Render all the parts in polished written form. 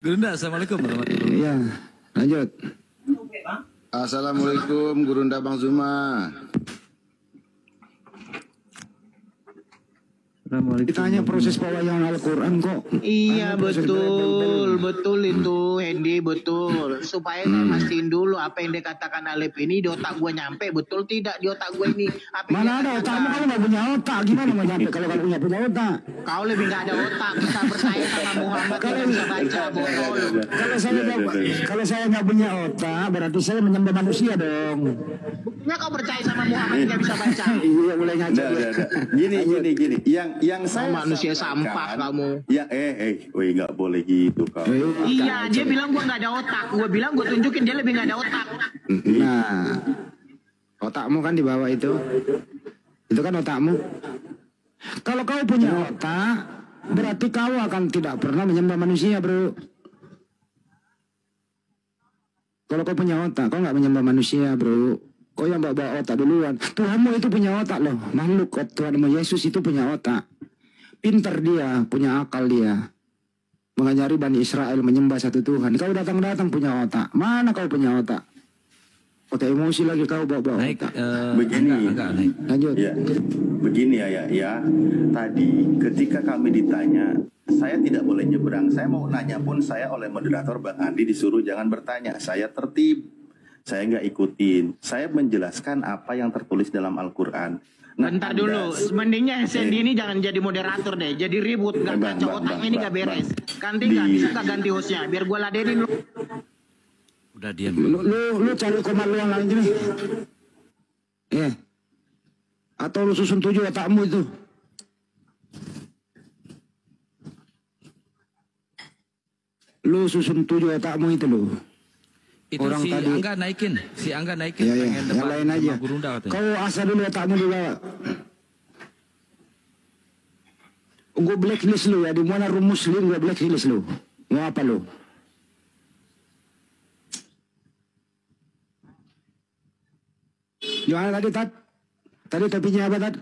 Gurunda, assalamualaikum warahmatullahi wabarakatuh. Iya, lanjut. Assalamualaikum Gurunda Bang Zuma. Ditanya proses pewayangan Al-Quran kok. Iya betul itu Hendy, betul. Supaya saya pastiin dulu apa yang dikatakan Alif ini di otak gue nyampe betul tidak di otak gue ini. Apa Mana ada otakmu, kamu gak punya otak. Gimana mau nyampe kalau kamu gak punya otak? Kau lebih gak ada otak, bisa percaya sama Muhammad kalau bisa baca bohong. Kalau saya nggak punya otak, berarti saya menyembah manusia dong. Buktinya kau percaya sama Muhammad gak bisa baca. Iya, mulai ngaco. Gini. Yang saya manusia sampah kamu. Ya woi nggak boleh gitu kau. Iya, dia bilang gua nggak ada otak. Gua bilang gua tunjukin dia lebih nggak ada otak. Nah, otakmu kan di bawah itu. Itu kan otakmu. Kalau kau punya otak, berarti kau akan tidak pernah menyembah manusia, bro. Kalau kau punya otak, kau nggak menyembah manusia, bro. Kau yang bawa otak duluan. Tuhanmu itu punya otak loh. Makhluk Tuhanmu Yesus itu punya otak. Pinter dia, punya akal dia. Mengajari Bani Israel menyembah satu Tuhan. Kau datang punya otak. Mana kau punya otak? Otak emosi lagi kau bawa otak. Begini. Agak naik. Lanjut. Ya, begini ya. Tadi ketika kami ditanya, saya tidak boleh nyebrang. Saya mau nanya pun saya oleh moderator Bang Andi disuruh jangan bertanya. Saya tertib. Saya nggak ikutin. Saya menjelaskan apa yang tertulis dalam Al-Quran. Nah, bentar dulu, mendingnya Sandy ini jangan jadi moderator deh. Jadi ribut, gak kacau otaknya ini gak beres. Ganti gak? Bisa gak ganti hostnya? Biar gue ladenin lu. Udah diam. Lu cari kemaluan lain nih. Atau lu susun 7 otakmu itu. Lu susun 7 otakmu itu lu. Itu Orang si tadi. Angga naikin. Ya, pengen yang lain aja. Gurunda katanya. Kau asal dulu otakmu dulu. Gue blacklist lu ya. Di mana room muslim gue blacklist lu. Mau apa lu? Gimana tadi Tat? Tadi topinya apa Tat?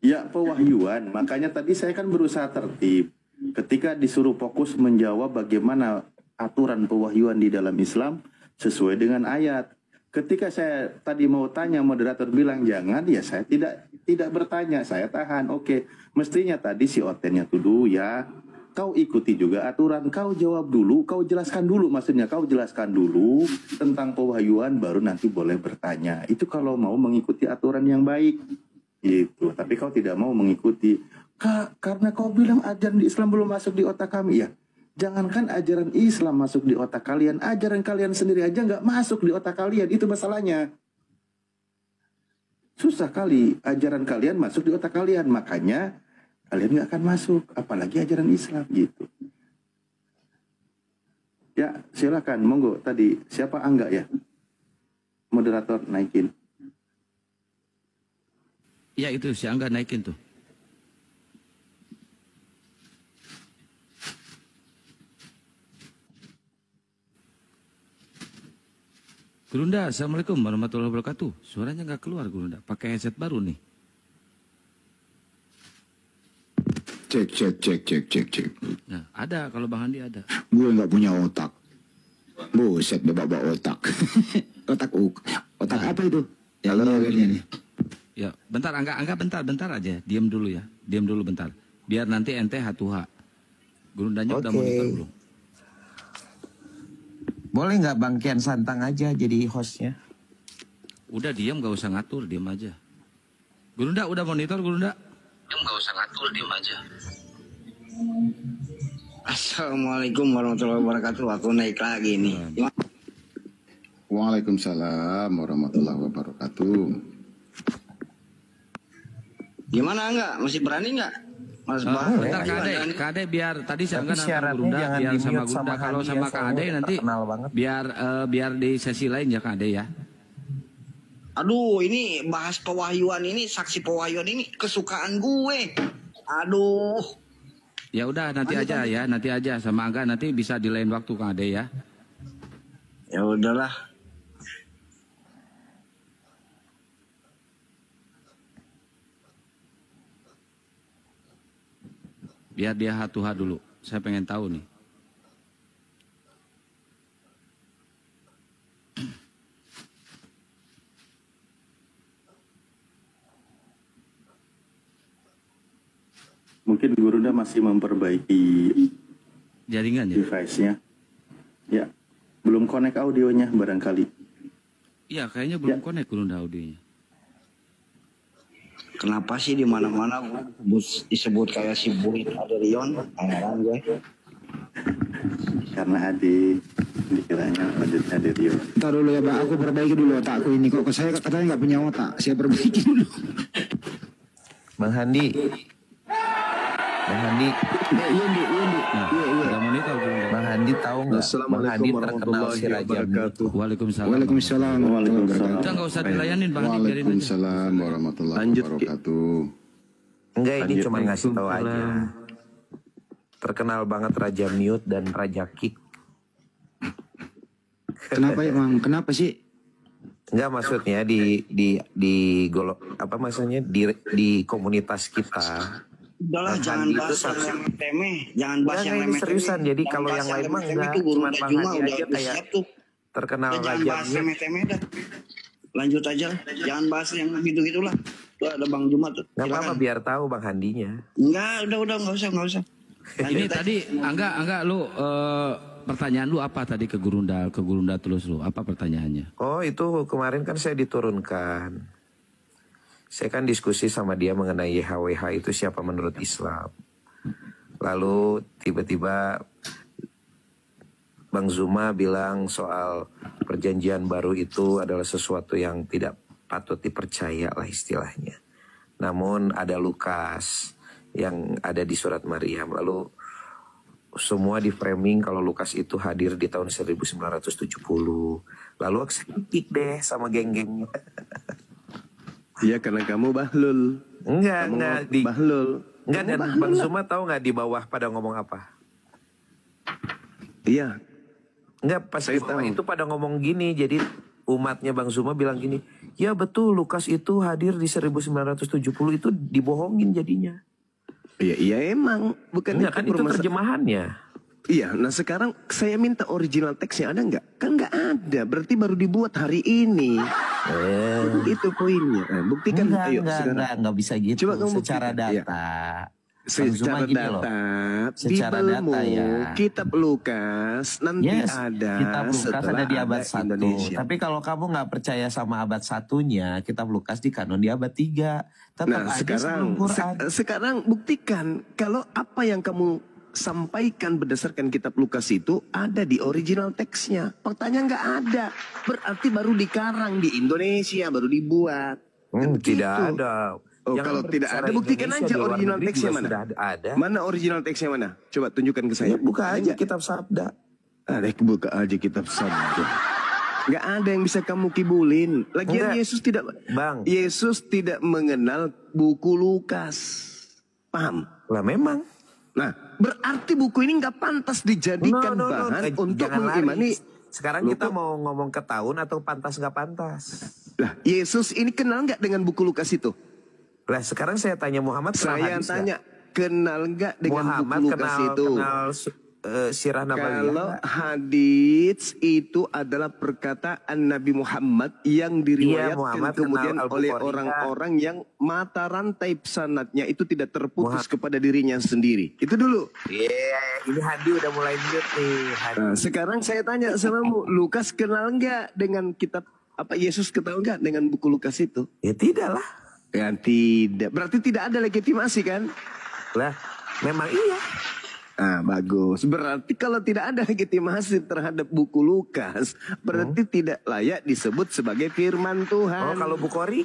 Ya pewahyuan. Makanya tadi saya kan berusaha tertib. Ketika disuruh fokus menjawab bagaimana aturan pewahyuan di dalam Islam sesuai dengan ayat. Ketika saya tadi mau tanya, moderator bilang jangan, ya saya tidak bertanya, saya tahan. Oke, mestinya tadi si Otennya tuduh ya. Kau ikuti juga aturan, kau jawab dulu, kau jelaskan dulu, maksudnya kau jelaskan dulu tentang pewahyuan, baru nanti boleh bertanya. Itu kalau mau mengikuti aturan yang baik, gitu. Tapi kau tidak mau mengikuti, karena kau bilang ajaran di Islam belum masuk di otak kami, ya. Jangankan ajaran Islam masuk di otak kalian, ajaran kalian sendiri aja nggak masuk di otak kalian, itu masalahnya. Susah kali ajaran kalian masuk di otak kalian, makanya kalian nggak akan masuk, apalagi ajaran Islam gitu. Ya silakan, monggo tadi siapa Angga ya, moderator naikin. Ya itu si Angga naikin tuh. Gurunda, assalamualaikum warahmatullahi wabarakatuh. Suaranya nggak keluar Gurunda. Pakai headset baru nih. Cek. Nah, ada kalau Bang Andi ada. Gue nggak punya otak. Buset, dia bawa otak. Otak apa itu? Ya nih. Ya, bentar Angga bentar aja. Diam dulu ya. Diam dulu bentar. Biar nanti ente hatuha. Gurundanya udah monitor belum? Boleh nggak Bang Kian Santang aja jadi hostnya? Udah diam, gak usah ngatur, diam aja. Gurunda udah monitor Gurunda? Diam, gak usah ngatur, diam aja. Assalamualaikum warahmatullahi wabarakatuh. Aku naik lagi nih. Waalaikumsalam warahmatullahi wabarakatuh. Gimana enggak? Masih berani enggak? Mas Bentar Kak Ade biar tadi saya nggak nonton Gurunda, biar sama Gurunda. Kalau sama Kak Ade nanti biar di sesi lain ya Kak Ade ya. Aduh, ini bahas pewahyuan ini, saksi pewahyuan ini kesukaan gue. Aduh. Ya udah nanti aja sama Angga, nanti bisa di lain waktu Kak Ade ya. Ya udahlah. Biar dia hatuha dulu. Saya pengen tahu nih. Mungkin Gurunda masih memperbaiki jaringan ya? Device-nya. Ya, belum connect audionya barangkali. Iya, kayaknya belum connect Gurunda audionya. Kenapa sih di mana-mana disebut kayak si Burit Aderion? Heran gue. Karena dikiranya lanjutnya Aderion. Ntar dulu ya Pak, aku perbaiki dulu otakku ini. Kok saya katanya nggak punya otak, saya perbaiki dulu. Bang Handi. Udah monitor Gurunda. Bang Handi tahu nggak? Bang Handi terkenal si Raja Mute. Waalaikumsalam. Waalaikumsalam. Udah nggak usah dilayanin Bang Handi, biarin aja. Waalaikumsalam warahmatullahi wabarakatuh. Enggak, ini cuma ngasih tahu aja. Terkenal banget Raja Mute dan Raja Kick. Kenapa ya Bang? Kenapa sih? Enggak, maksudnya di di komunitas kita. Udahlah, jangan bahas yang remeh-temeh. Jangan bahas yang Ini remeh-temeh. seriusan, jadi kalau yang lain mah enggak, cuma Bang Handi aja kayak siap tuh. terkenal Jangan Raja bahas Mute. remeh-temeh dah. Lanjut aja lah. Jangan bahas yang gitu-gitulah. Tuh ada Bang Jumat tuh. Nggak apa-apa, Silakan. biar tahu Bang Handinya. Enggak, udah nggak usah. Ini tadi Angga lu pertanyaan lu apa tadi ke Gurunda terus lu? Apa pertanyaannya? Oh, itu kemarin kan saya diturunkan. Saya kan diskusi sama dia mengenai YHWH itu siapa menurut Islam. Lalu tiba-tiba Bang Zuma bilang soal perjanjian baru itu adalah sesuatu yang tidak patut dipercaya lah istilahnya. Namun ada Lukas yang ada di surat Maryam. Lalu semua di framing kalau Lukas itu hadir di tahun 1970. Lalu aku sakit deh sama geng-gengnya. Iya, karena kamu bahlul. Enggak. Bahlul. Enggak, dan Bang Zuma tahu nggak di bawah pada ngomong apa? Iya. Enggak, pas Saya tahu. itu pada ngomong gini. Jadi umatnya Bang Zuma bilang gini, ya betul Lukas itu hadir di 1970, itu dibohongin jadinya. Iya emang. Bukan Enggak, kan itu terjemahannya. Iya, nah sekarang saya minta original teksnya ada nggak? Kan nggak ada, berarti baru dibuat hari ini. Itu poinnya. Buktikan, ayo sekarang. Enggak bisa gitu. Coba kamu secara buktikan, data. Secara gini loh. data, Secara Bibelmu, data ya. Kitab Lukas nanti ada Kitab Lukas setelah ada di abad 1. Indonesia. Tapi kalau kamu nggak percaya sama abad 1-nya, Kitab Lukas di kanon di abad 3. Tetap Nah aja sebelum Quran. sekarang buktikan kalau apa yang kamu sampaikan berdasarkan Kitab Lukas itu ada di original teksnya. Faktanya nggak ada, berarti baru dikarang di Indonesia, baru dibuat. Begitu. Tidak ada. Oh, kalau tidak ada, buktikan aja original teksnya mana. Ada. Mana original teksnya mana? Coba tunjukkan ke saya. Ya, buka aja Kitab Sabda. Buka aja Kitab Sabda. Nggak ada yang bisa kamu kibulin. Lagian Enggak. Yesus tidak mengenal buku Lukas. Paham? Lah memang. Nah, berarti buku ini nggak pantas dijadikan bahan untuk Jangan mengimani. lari. Sekarang kita mau ngomong ke tahun atau pantas nggak pantas? Lah, Yesus ini kenal nggak dengan buku Lukas itu? Lah sekarang saya tanya Muhammad kenal Saya hadis tanya, kenal nggak dengan Muhammad buku Lukas itu? kenal sirah Nabaliyah. Kalau hadits itu adalah perkataan Nabi Muhammad yang diriwayatkan Muhammad kemudian kenal oleh Al-Bukhari. orang-orang yang mata rantai sanadnya itu tidak terputus kepada dirinya sendiri. Itu dulu. Ini Hadi udah mulai mute nih. Hadi. Nah, sekarang saya tanya sama Lukas kenal nggak dengan kitab apa Yesus kenal nggak dengan buku Lukas itu? Ya tidak lah. Ya tidak. Berarti tidak ada legitimasi kan? Lah memang iya. Ah, bagus. Berarti kalau tidak ada legitimasi terhadap buku Lukas, berarti tidak layak disebut sebagai firman Tuhan. Oh kalau Bukhari?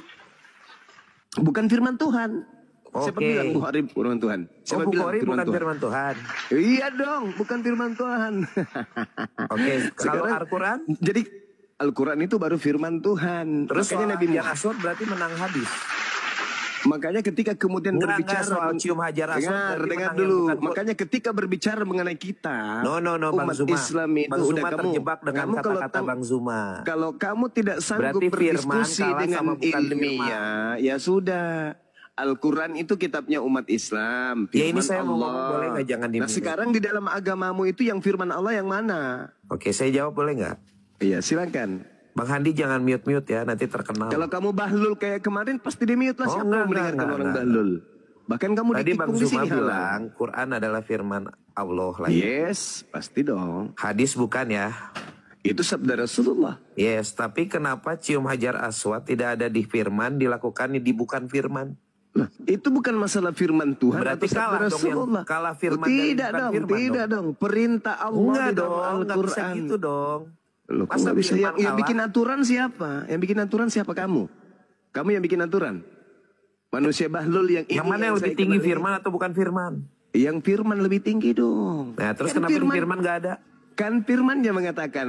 Bukan firman Tuhan. Siapa Oke. bilang Bukhari firman Tuhan? Siapa bilang Bukhari bukan firman Tuhan. Iya dong, bukan firman Tuhan. Oke, kalau Sekarang- Al-Quran? Jadi Al-Quran itu baru firman Tuhan. Terus Makanya Nabi Hajar Aswad berarti menang hadis. Makanya ketika kemudian Enggak, berbicara soal cium Hajar Aswad dengar berarti menang dulu. yang bukan- Makanya ketika berbicara mengenai kita, No, Bang umat Zuma. Islam itu Bang Zuma udah kamu terjebak dengan kamu kalau kata-kata Bang Zuma. Kalau kamu tidak sanggup Berarti firman berdiskusi kalah dengan sama bukan ilmiah, ya sudah. Al-Quran itu kitabnya umat Islam. Ya ini Firman saya mau ngomong, Allah. boleh nggak? Jangan Nah dimulai. sekarang di dalam agamamu itu yang firman Allah yang mana? Oke, saya jawab boleh nggak? Iya silakan. Bang Handi jangan mute-mute ya, nanti terkenal. Kalau kamu bahlul kayak kemarin pasti di-mute lah. Oh, Siapa enggak, yang mendengarkan enggak, orang enggak. bahlul? Bahkan kamu Tadi Bang ditikung di Zuma sini halal. bilang Quran adalah firman Allah lah. Ya. Yes, pasti dong. Hadis bukan ya? Itu sabda Rasulullah. Yes, tapi kenapa cium hajar aswad tidak ada di firman, dilakukan di bukan firman? Nah, itu bukan masalah firman Tuhan. Berarti atau sabda kalah dong, yang Rasulullah. kalah firman dari Tidak bukan dong, firman tidak dong. Perintah Allah Enggak di dalam dong, nggak bisa Al-Quran. gitu dong. Loh, kok Masa nggak bisa? firman Yang kalah? bikin aturan siapa? Yang bikin aturan siapa kamu? Kamu yang bikin aturan? Manusia bahlul yang ini. Yang mana yang lebih saya tinggi, kenal ini. firman atau bukan firman? Yang firman lebih tinggi dong. Nah, terus Kan kenapa di firman nggak ada? Kan firmannya mengatakan.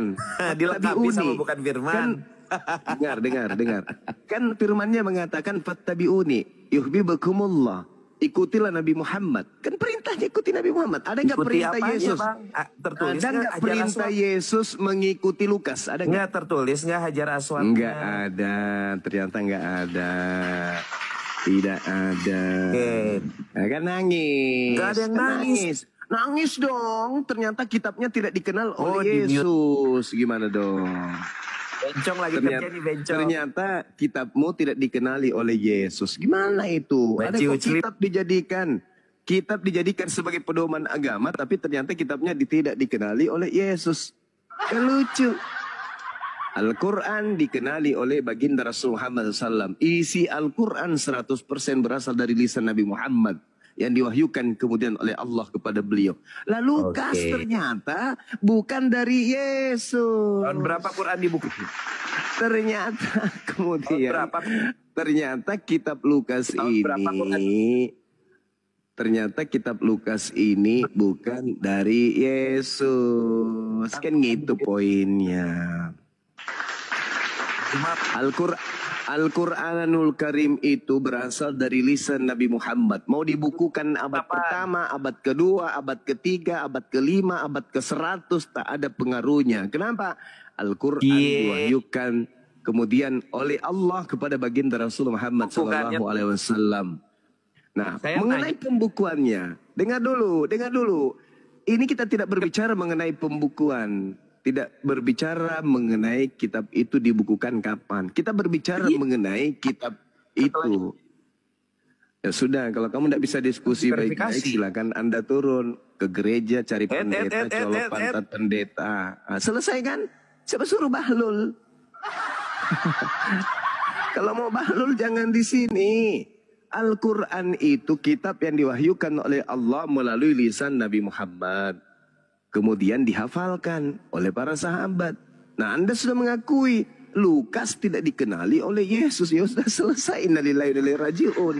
Dilengkapi sama "Fattabi'uni." bukan firman. Kan, dengar. Kan firmannya mengatakan fattabi'uni yuhibbukumullah. Ikutilah Nabi Muhammad. Kan perintahnya ikuti Nabi Muhammad. Ada nggak Ikuti perintah apanya, Yesus? Bang? Tertulis Ada nggak hajar perintah aswad? Yesus mengikuti Lukas? Ada nggak? Nggak tertulis nggak hajar aswad? Nggak ada. Ternyata nggak ada. Tidak ada. Oke. Nah, kan nangis. Nggak ada yang Kan nangis. Nangis dong. Ternyata kitabnya tidak dikenal Oh, oleh di-mute. Yesus. Gimana dong? Bencong lagi kerja nih, bencong. Ternyata kitabmu tidak dikenali oleh Yesus. Gimana itu? Ada kok kitab dijadikan. Kitab dijadikan sebagai pedoman agama, tapi ternyata kitabnya tidak dikenali oleh Yesus. Kan lucu. Al-Quran dikenali oleh baginda Rasul Muhammad SAW. Isi Al-Quran 100% berasal dari lisan Nabi Muhammad yang diwahyukan kemudian oleh Allah kepada beliau. Lalu Lukas ternyata bukan dari Yesus. Tahun berapa Quran dibuku? Ternyata kemudian berapa? ternyata kitab Lukas Tahun berapa Quran? Ternyata kitab Lukas ini bukan dari Yesus. Kan gitu poinnya. Al-Quranul Karim itu berasal dari lisan Nabi Muhammad. Mau dibukukan abad pertama, abad kedua, abad ketiga, abad kelima, abad ke-100, tak ada pengaruhnya. Kenapa? Al-Quran diwahyukan kemudian oleh Allah kepada baginda Rasul Muhammad SAW. Nah, mengenai pembukuannya, dengar dulu. Ini kita tidak berbicara mengenai pembukuan. Tidak berbicara mengenai kitab itu dibukukan kapan. Kita berbicara mengenai kitab itu. Ya sudah, kalau kamu tidak bisa diskusi baik-baik, silakan Anda turun ke gereja, cari pendeta, colok pantat pendeta. Nah, selesai kan? Siapa suruh bahlul? Kalau mau bahlul jangan di sini. Al-Quran itu kitab yang diwahyukan oleh Allah melalui lisan Nabi Muhammad. Kemudian dihafalkan oleh para sahabat. Nah, Anda sudah mengakui Lukas tidak dikenali oleh Yesus. Ya sudah selesai. Innalillahi wa inna ilaihi raji'un.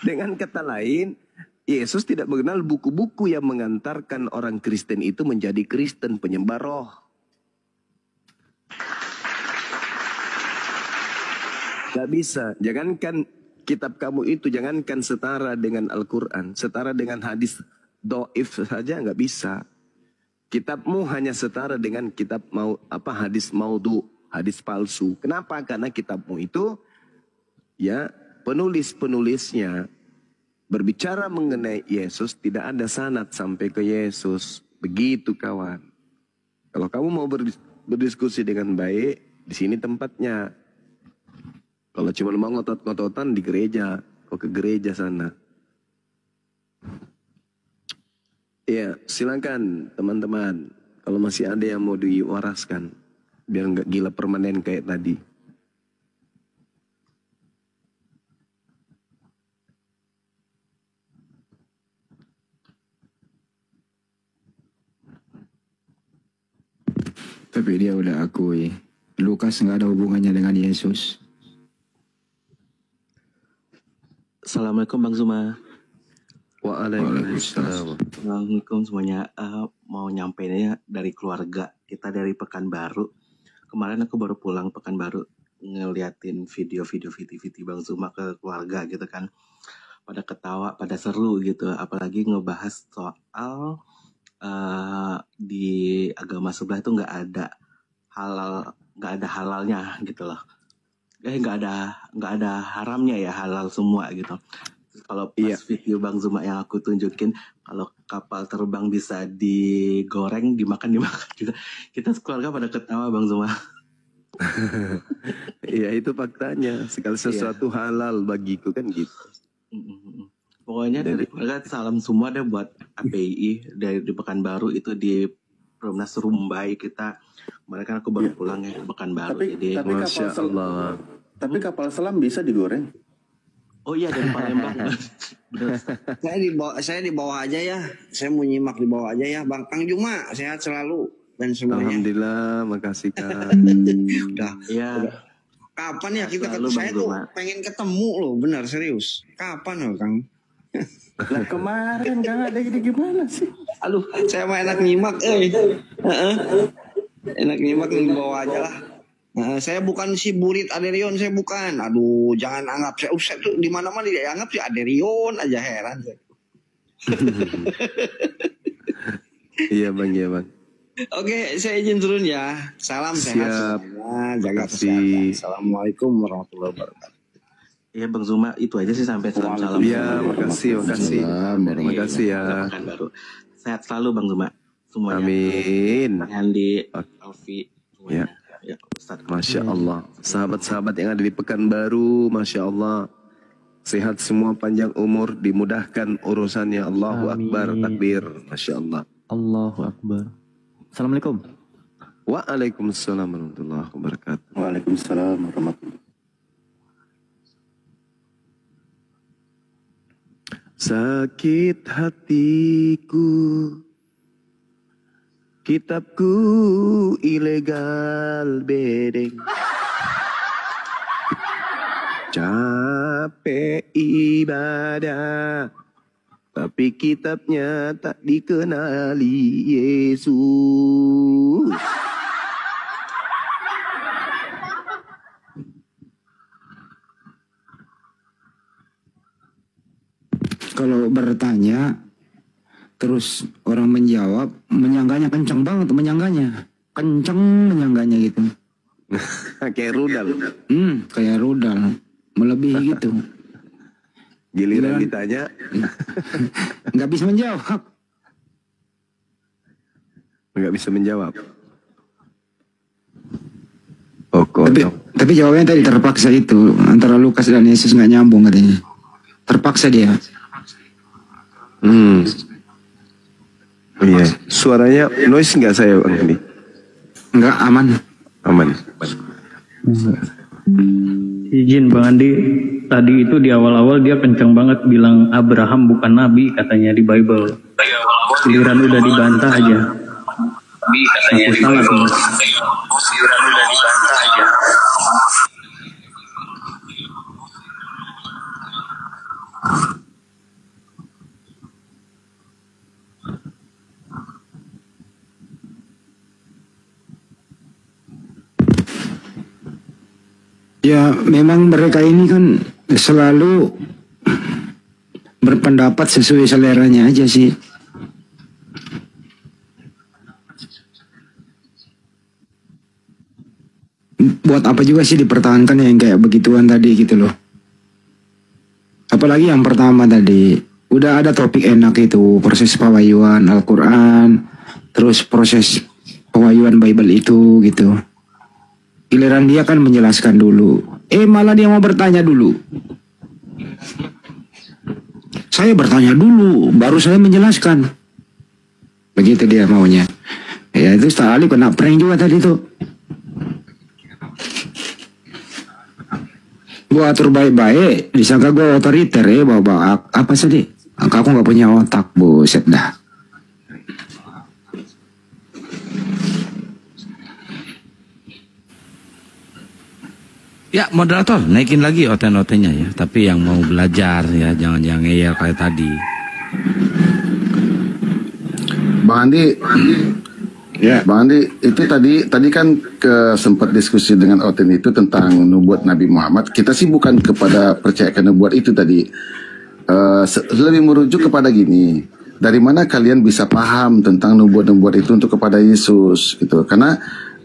Dengan kata lain, Yesus tidak mengenal buku-buku yang mengantarkan orang Kristen itu menjadi Kristen penyembah roh. Gak bisa. Jangankan kitab kamu itu, jangankan setara dengan Al-Quran, setara dengan hadis doif saja nggak bisa. Kitabmu hanya setara dengan kitab hadis maudhu, hadis palsu. Kenapa? Karena kitabmu itu ya penulisnya berbicara mengenai Yesus, tidak ada sanad sampai ke Yesus. Begitu kawan. Kalau kamu mau berdiskusi dengan baik, di sini tempatnya. Kalau cuma mau ngotot-ngototan di gereja, kok ke gereja sana. Ya, silakan teman-teman. Kalau masih ada yang mau diwaraskan, biar nggak gila permanen kayak tadi. Tapi dia udah akui Lukas nggak ada hubungannya dengan Yesus. Assalamualaikum Bang Zuma. Waalaikumsalam. Assalamualaikum semuanya. Mau nyampeinnya dari keluarga kita dari Pekanbaru. Kemarin aku baru pulang Pekanbaru, ngeliatin video-video Bang Zuma ke keluarga gitu kan. Pada ketawa, pada seru gitu. Apalagi ngebahas soal di agama sebelah itu nggak ada halalnya gitu loh. nggak ada haramnya ya, halal semua gitu. Kalau pas video Bang Zuma yang aku tunjukin, kalau kapal terbang bisa digoreng, dimakan juga. Kita sekeluarga pada ketawa Bang Zuma. Iya itu faktanya. Segala sesuatu halal bagiku kan gitu. Pokoknya dari keluarga salam semua deh buat API dari di Pekanbaru itu di Perumnas Rumbai kita. Kemarin kan aku baru pulang ya ke Pekanbaru. Tapi Masya Allah. Tapi kapal selam bisa digoreng. Oh iya dari Palembang. Saya di bawah aja ya. Saya mau nyimak di bawah aja ya. Bang Kang Juma sehat selalu dan semuanya. Alhamdulillah, makasih Kang. Udah. Kapan ya kita Selalu, saya Bang tuh Zuma. pengen ketemu loh, benar serius. Kapan loh Kang? Lah kemarin Kang ada gimana sih? Aduh, saya mah enak nyimak, enak nyimak di bawah aja lah. Saya bukan si Burit Aderion, saya bukan. Aduh, jangan anggap saya tuh di mana-mana dianggap si Aderion aja, heran saya. Iya Bang, iya Bang. Oke, saya izin turun ya. Salam sehat semuanya, jaga kesehatan. Assalamualaikum warahmatullahi wabarakatuh. Iya Bang Zuma, itu aja sih sampai salam-salam. Iya, makasih. Makasih ya. Pekanbaru. Sehat selalu Bang Zuma. Semuanya. Amin. Andi, Alfi, Ya. Ya, Ustaz. Masya Allah. Sahabat-sahabat yang ada di Pekanbaru, Masya Allah. Sehat semua, panjang umur, dimudahkan urusannya. Allahu Akbar, takbir. Masya Allah. Allahu Akbar. Assalamualaikum. Waalaikumsalam warahmatullahi wabarakatuh. Waalaikumsalam warahmatullahi. Sakit hatiku, kitabku ilegal bedeng. Capek ibadah, tapi kitabnya tak dikenali Yesus. Kalau bertanya terus orang menjawab, menyangganya kencang banget, kencang menyangganya gitu. Kayak rudal. Kayak rudal, melebihi gitu. Giliran ditanya nggak bisa menjawab. Oh, tapi jawabannya tadi terpaksa itu, antara Lukas dan Yesus nggak nyambung katanya. Terpaksa dia. Iya. Suaranya noise nggak saya Bang ini? Nggak, aman. Izin Bang Andi, tadi itu di awal-awal dia kencang banget bilang Abraham bukan nabi katanya di Bible. Giliran udah dibantah aja. Aku salah tuh. Giliran udah dibantah aja. Ya memang mereka ini kan selalu berpendapat sesuai seleranya aja sih. Buat apa juga sih dipertahankan yang kayak begituan tadi gitu loh. Apalagi yang pertama tadi, udah ada topik enak itu, proses pewahyuan Al-Quran, terus proses pewahyuan Bible itu gitu. Giliran dia kan menjelaskan dulu. Malah dia mau bertanya dulu. Saya bertanya dulu, baru saya menjelaskan. Begitu dia maunya. Ya itu sekali kena prank juga tadi tuh. Gua atur baik-baik, disangka gua otoriter bawa apa sih? Aku nggak punya otak, buset dah. Ya moderator naikin lagi oten-otennya ya. Tapi yang mau belajar ya jangan ngeyel kayak tadi. Bang Andi, ya Bang Andi itu tadi kan sempat diskusi dengan Oten itu tentang nubuat Nabi Muhammad. Kita sih bukan kepada percaya ke nubuat itu tadi. Lebih merujuk kepada gini. Dari mana kalian bisa paham tentang nubuat-nubuat itu untuk kepada Yesus gitu? Karena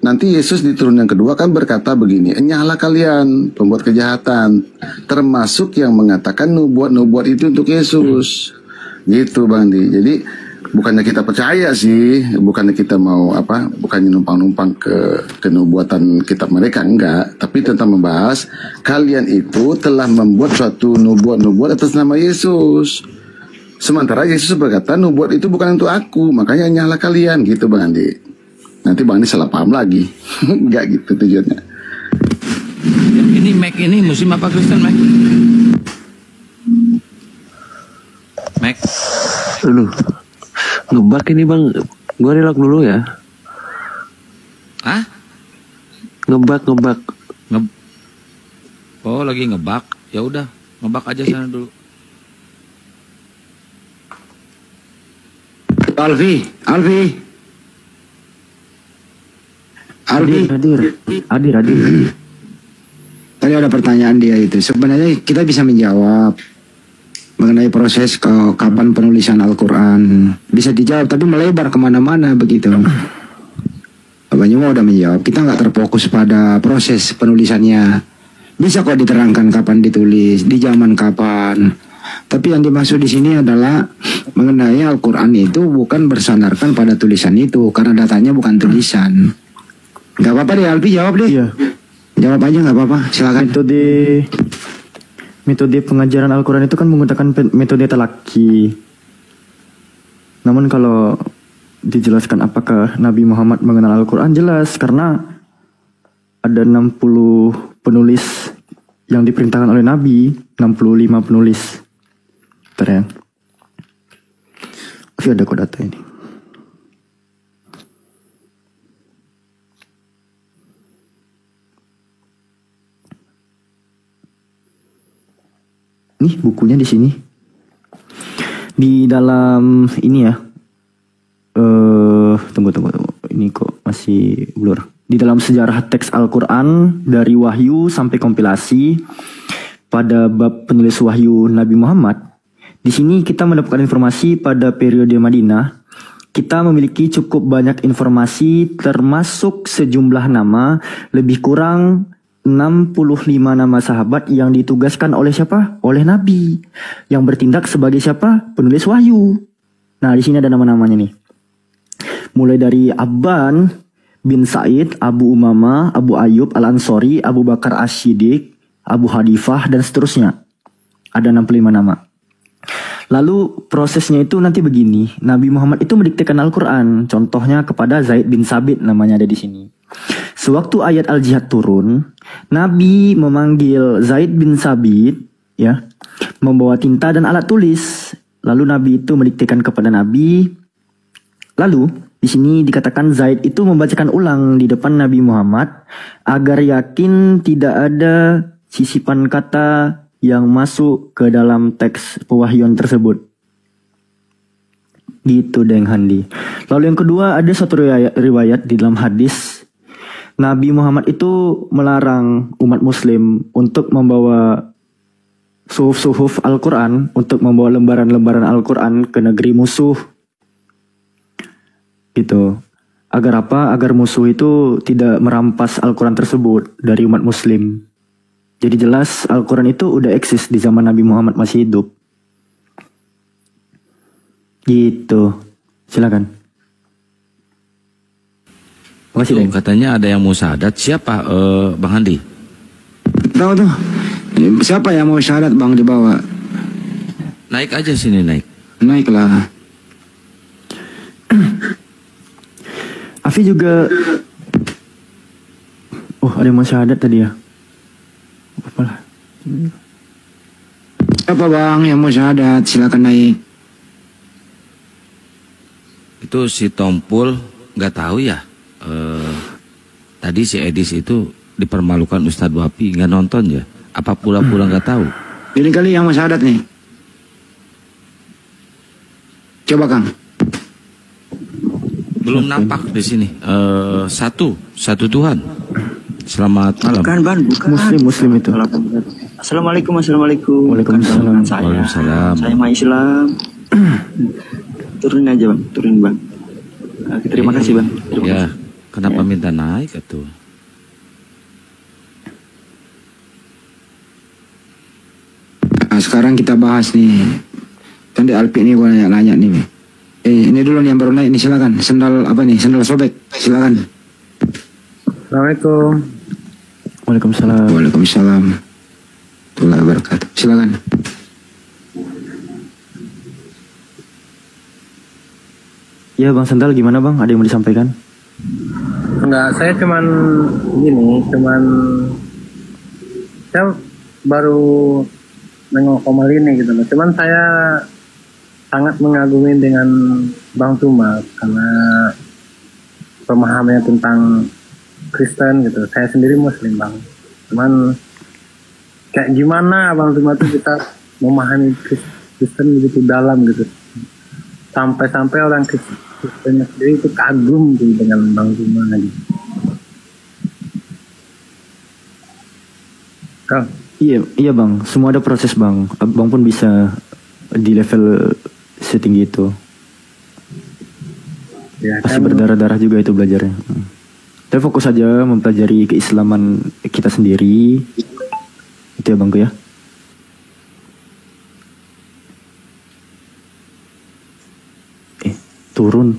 nanti Yesus di turun yang kedua kan berkata begini, enyahlah kalian pembuat kejahatan, termasuk yang mengatakan nubuat itu untuk Yesus. Gitu Bang Andi. Jadi bukannya kita percaya sih, bukannya kita mau bukannya numpang-numpang ke kenubuatan kitab mereka, enggak, tapi tentang membahas kalian itu telah membuat suatu nubuat atas nama Yesus. Sementara Yesus berkata nubuat itu bukan untuk aku, makanya enyahlah kalian, gitu Bang Andi. Nanti Bang Andi salah paham lagi. Enggak gitu tujuannya. Ini Mac ini Muslim apa Kristen, Mac? Mac. Aduh, ngebak ini Bang. Gue relak dulu ya. Hah? Ngebak. Oh, lagi ngebak. Ya udah, ngebak aja sana dulu. Alfi. Hadir. Tadi ada pertanyaan dia itu. Sebenarnya kita bisa menjawab mengenai proses kapan penulisan Al-Quran. Bisa dijawab, tapi melebar kemana-mana begitu. Abang Yuma udah menjawab. Kita nggak terfokus pada proses penulisannya. Bisa kok diterangkan kapan ditulis, di zaman kapan. Tapi yang dimaksud di sini adalah mengenai Al-Quran itu bukan bersandarkan pada tulisan itu, karena datanya bukan tulisan. Gak apa-apa deh Alfi, jawab deh. Iya. Jawab aja gak apa-apa, silakan. Metode pengajaran Al-Quran itu kan menggunakan metode talaki. Namun kalau dijelaskan apakah Nabi Muhammad mengenal Al-Quran, jelas, karena ada 60 penulis yang diperintahkan oleh Nabi, 65 penulis. Bentar ya. Ada kok data ini. Nih bukunya di sini. Di dalam ini ya. Tunggu. Ini kok masih blur. Di dalam sejarah teks Al-Quran dari Wahyu sampai kompilasi pada bab penulis Wahyu Nabi Muhammad. Di sini kita mendapatkan informasi pada periode Madinah. Kita memiliki cukup banyak informasi termasuk sejumlah nama, lebih kurang 65 nama sahabat yang ditugaskan oleh siapa? Oleh Nabi. Yang bertindak sebagai siapa? Penulis wahyu. Nah, di sini ada nama-namanya nih. Mulai dari Abban bin Sa'id, Abu Umamah, Abu Ayyub Al-Ansori, Abu Bakar As-Siddiq, Abu Hadifah, dan seterusnya. Ada 65 nama. Lalu prosesnya itu nanti begini. Nabi Muhammad itu mendiktekan Al-Quran. Contohnya kepada Zaid bin Sabit, namanya ada di sini. Sewaktu ayat Al-Jihad turun, Nabi memanggil Zaid bin Sabit, ya, membawa tinta dan alat tulis. Lalu Nabi itu mendiktekan kepada Nabi. Lalu di sini dikatakan Zaid itu membacakan ulang di depan Nabi Muhammad agar yakin tidak ada sisipan kata yang masuk ke dalam teks pewahyuan tersebut. Gitu Deng Handi. Lalu yang kedua, ada satu riwayat di dalam hadis Nabi Muhammad itu melarang umat muslim untuk membawa suhuf-suhuf Al-Quran, untuk membawa lembaran-lembaran Al-Quran ke negeri musuh. Gitu. Agar apa? Agar musuh itu tidak merampas Al-Quran tersebut dari umat muslim. Jadi jelas Al-Quran itu udah eksis di zaman Nabi Muhammad masih hidup. Gitu. Silakan. Makasih, katanya ada yang mau syahadat. Siapa Bang Handi? Tahu tuh. Siapa yang mau syahadat Bang dibawa? Naik aja sini, naik. Naiklah. Afi juga. Oh, ada yang mau syahadat tadi ya. Apalah. Siapa Bang yang mau syahadat? Silakan naik. Itu si Tompul nggak tahu ya. Tadi si Edis itu dipermalukan Ustadz Wapi, nggak nonton ya? Apa pura-pura nggak tahu? Ini kali yang mau syahadat nih. Coba Kang. Belum nampak di sini. Satu Tuhan. Selamat malam. Bukan. Muslim itu. Assalamualaikum. Waalaikumsalam. Waalaikumsalam. Saya mah Islam. Turunin aja Bang, Bang. Terima kasih Bang. Ya. Kenapa minta naik itu? Nah, sekarang kita bahas nih. Kan di Alpi ini gue nanya nih. Ini dulu nih yang baru naik nih, silakan. Sendal apa nih? Sendal sobek. Silakan. Assalamualaikum. Waalaikumsalam. Waalaikumsalam. Warahmatullahi wabarakatuh. Silakan. Ya Bang Sendal, gimana Bang? Ada yang mau disampaikan? Enggak, saya cuman saya baru nengok Komal ini gitu loh. Cuman saya sangat mengagumi dengan Bang Tuma karena pemahamannya tentang Kristen gitu. Saya sendiri Muslim Bang. Cuman kayak gimana Bang Tuma tuh kita memahami Kristen begitu dalam gitu. Sampai-sampai orang Kristen sendiri itu kagum gitu dengan Bang Tuma gitu. Kang. Iya Bang, semua ada proses Bang. Abang pun bisa di level setinggi itu. Ya, pasti berdarah-darah juga itu belajarnya. Tapi fokus aja mempelajari keislaman kita sendiri. Itu ya Bangku ya. Turun.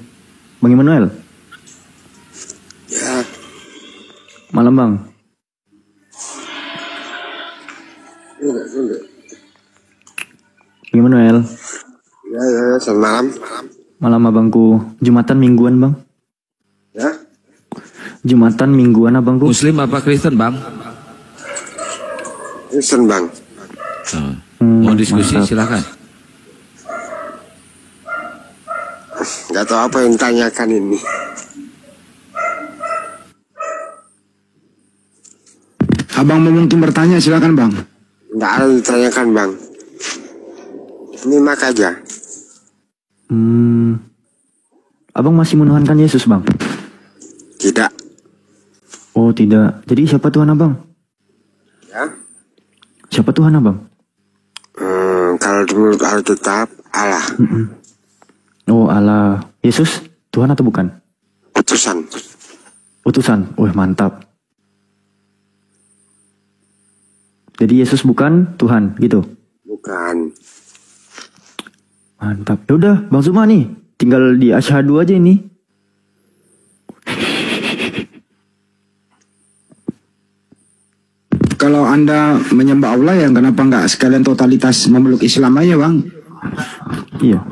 Bang Immanuel. Ya. Malam Bang. Bang Immanuel. Ya, selamat malam. Malam abangku. Jumatan mingguan Bang. Ya. Jumatan mingguan abangku. Muslim apa Kristen Bang? Kristen Bang. Mau diskusi mantap. Silakan. Gak tahu apa yang ditanyakan ini. Abang mau mungkin bertanya, silakan Bang. Gak ada yang ditanyakan Bang. Nyimak aja. Abang masih menuhankan Yesus Bang? Tidak. Oh tidak. Jadi siapa Tuhan Abang? Ya. Siapa Tuhan Abang? Kalau menurut Alkitab, Allah. Oh Allah. Yesus Tuhan atau bukan? Utusan. Utusan. Wah mantap. Jadi Yesus bukan Tuhan gitu? Bukan. Mantap. Ya udah Bang Zuma nih. Tinggal di asyhadu aja ini. Kalau Anda menyembah Allah ya kenapa nggak sekalian totalitas memeluk Islam aja Bang? Iya.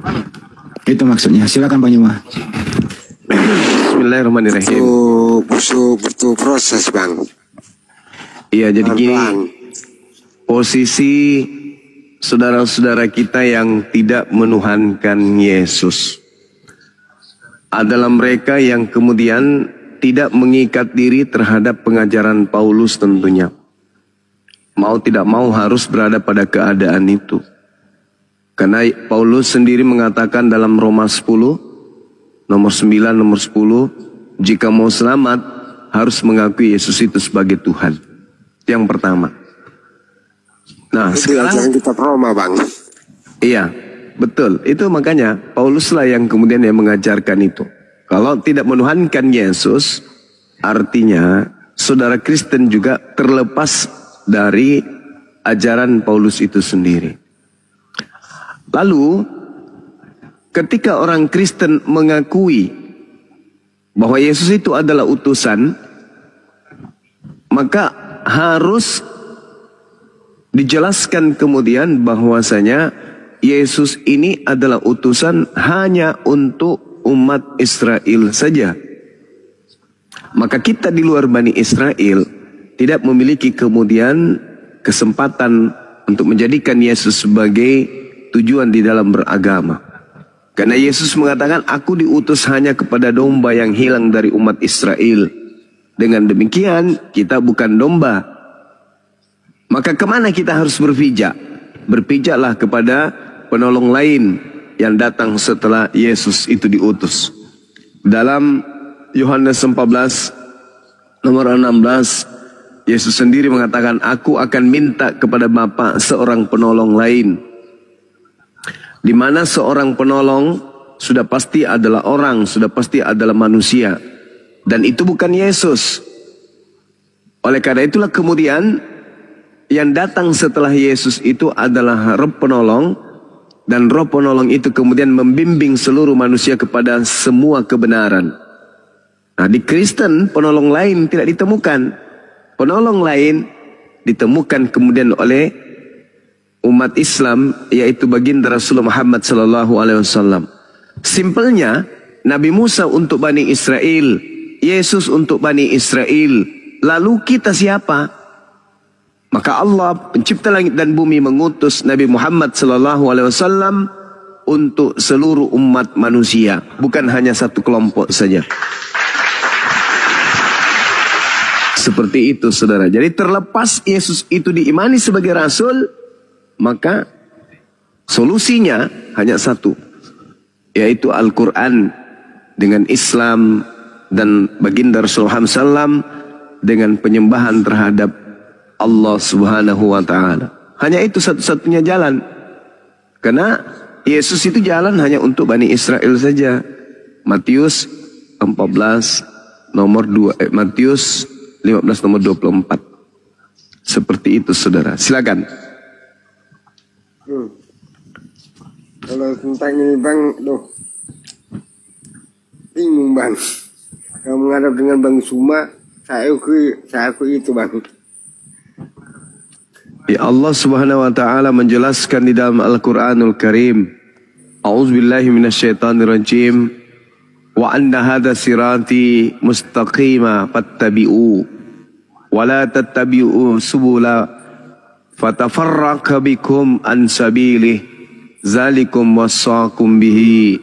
Itu maksudnya. Silakan Bang Yuma. Bismillahirrahmanirrahim. Butuh proses Bang. Iya jadi gini. Posisi saudara-saudara kita yang tidak menuhankan Yesus adalah mereka yang kemudian tidak mengikat diri terhadap pengajaran Paulus tentunya. Mau tidak mau harus berada pada keadaan itu. Karena Paulus sendiri mengatakan dalam Roma 10, nomor 9, nomor 10, jika mau selamat harus mengakui Yesus itu sebagai Tuhan. Yang pertama. Nah, itu sekarang kita Roma Bang. Iya, betul. Itu makanya Pauluslah yang kemudian yang mengajarkan itu. Kalau tidak menuhankan Yesus, artinya saudara Kristen juga terlepas dari ajaran Paulus itu sendiri. Lalu, ketika orang Kristen mengakui bahwa Yesus itu adalah utusan, maka harus dijelaskan kemudian bahwasanya Yesus ini adalah utusan hanya untuk umat Israel saja. Maka kita di luar Bani Israel tidak memiliki kemudian kesempatan untuk menjadikan Yesus sebagai tujuan di dalam beragama. Karena Yesus mengatakan, aku diutus hanya kepada domba yang hilang dari umat Israel. Dengan demikian, kita bukan domba. Maka kemana kita harus berpijak? Berpijaklah kepada penolong lain yang datang setelah Yesus itu diutus. Dalam Yohanes 14, nomor 16, Yesus sendiri mengatakan, aku akan minta kepada Bapa seorang penolong lain. Di mana seorang penolong sudah pasti adalah orang, sudah pasti adalah manusia. Dan itu bukan Yesus. Oleh karena itulah kemudian yang datang setelah Yesus itu adalah Roh Penolong. Dan Roh Penolong itu kemudian membimbing seluruh manusia kepada semua kebenaran. Nah, di Kristen penolong lain tidak ditemukan. Penolong lain ditemukan kemudian oleh umat Islam, yaitu baginda Rasulullah Muhammad SAW. Simpelnya, Nabi Musa untuk Bani Israel, Yesus untuk Bani Israel. Lalu kita siapa? Maka Allah pencipta langit dan bumi mengutus Nabi Muhammad SAW untuk seluruh umat manusia, bukan hanya satu kelompok saja. Seperti itu, saudara. Jadi terlepas Yesus itu diimani sebagai Rasul, maka solusinya hanya satu, yaitu Al-Quran dengan Islam dan baginda Rasulullah SAW dengan penyembahan terhadap Allah Subhanahu wa Ta'ala. Hanya itu satu-satunya jalan. Karena Yesus itu jalan hanya untuk Bani Israel saja. Matius 14 nomor 2, Matius 15 nomor 24. Seperti itu, saudara. Silakan. Kalau tentang ini Bang, bingung Bang. Kalau menghadap dengan Bang Suma, saya aku itu Bang. Ya, Allah Subhanahu wa Ta'ala menjelaskan di dalam Al-Quranul Karim, A'udzubillahi minasyaitonirrajim, wa anna hadha sirati mustaqima fattabi'u wa la tattabi'u subula fatafarraqa bikum an sabilih zalikum wassakum bihi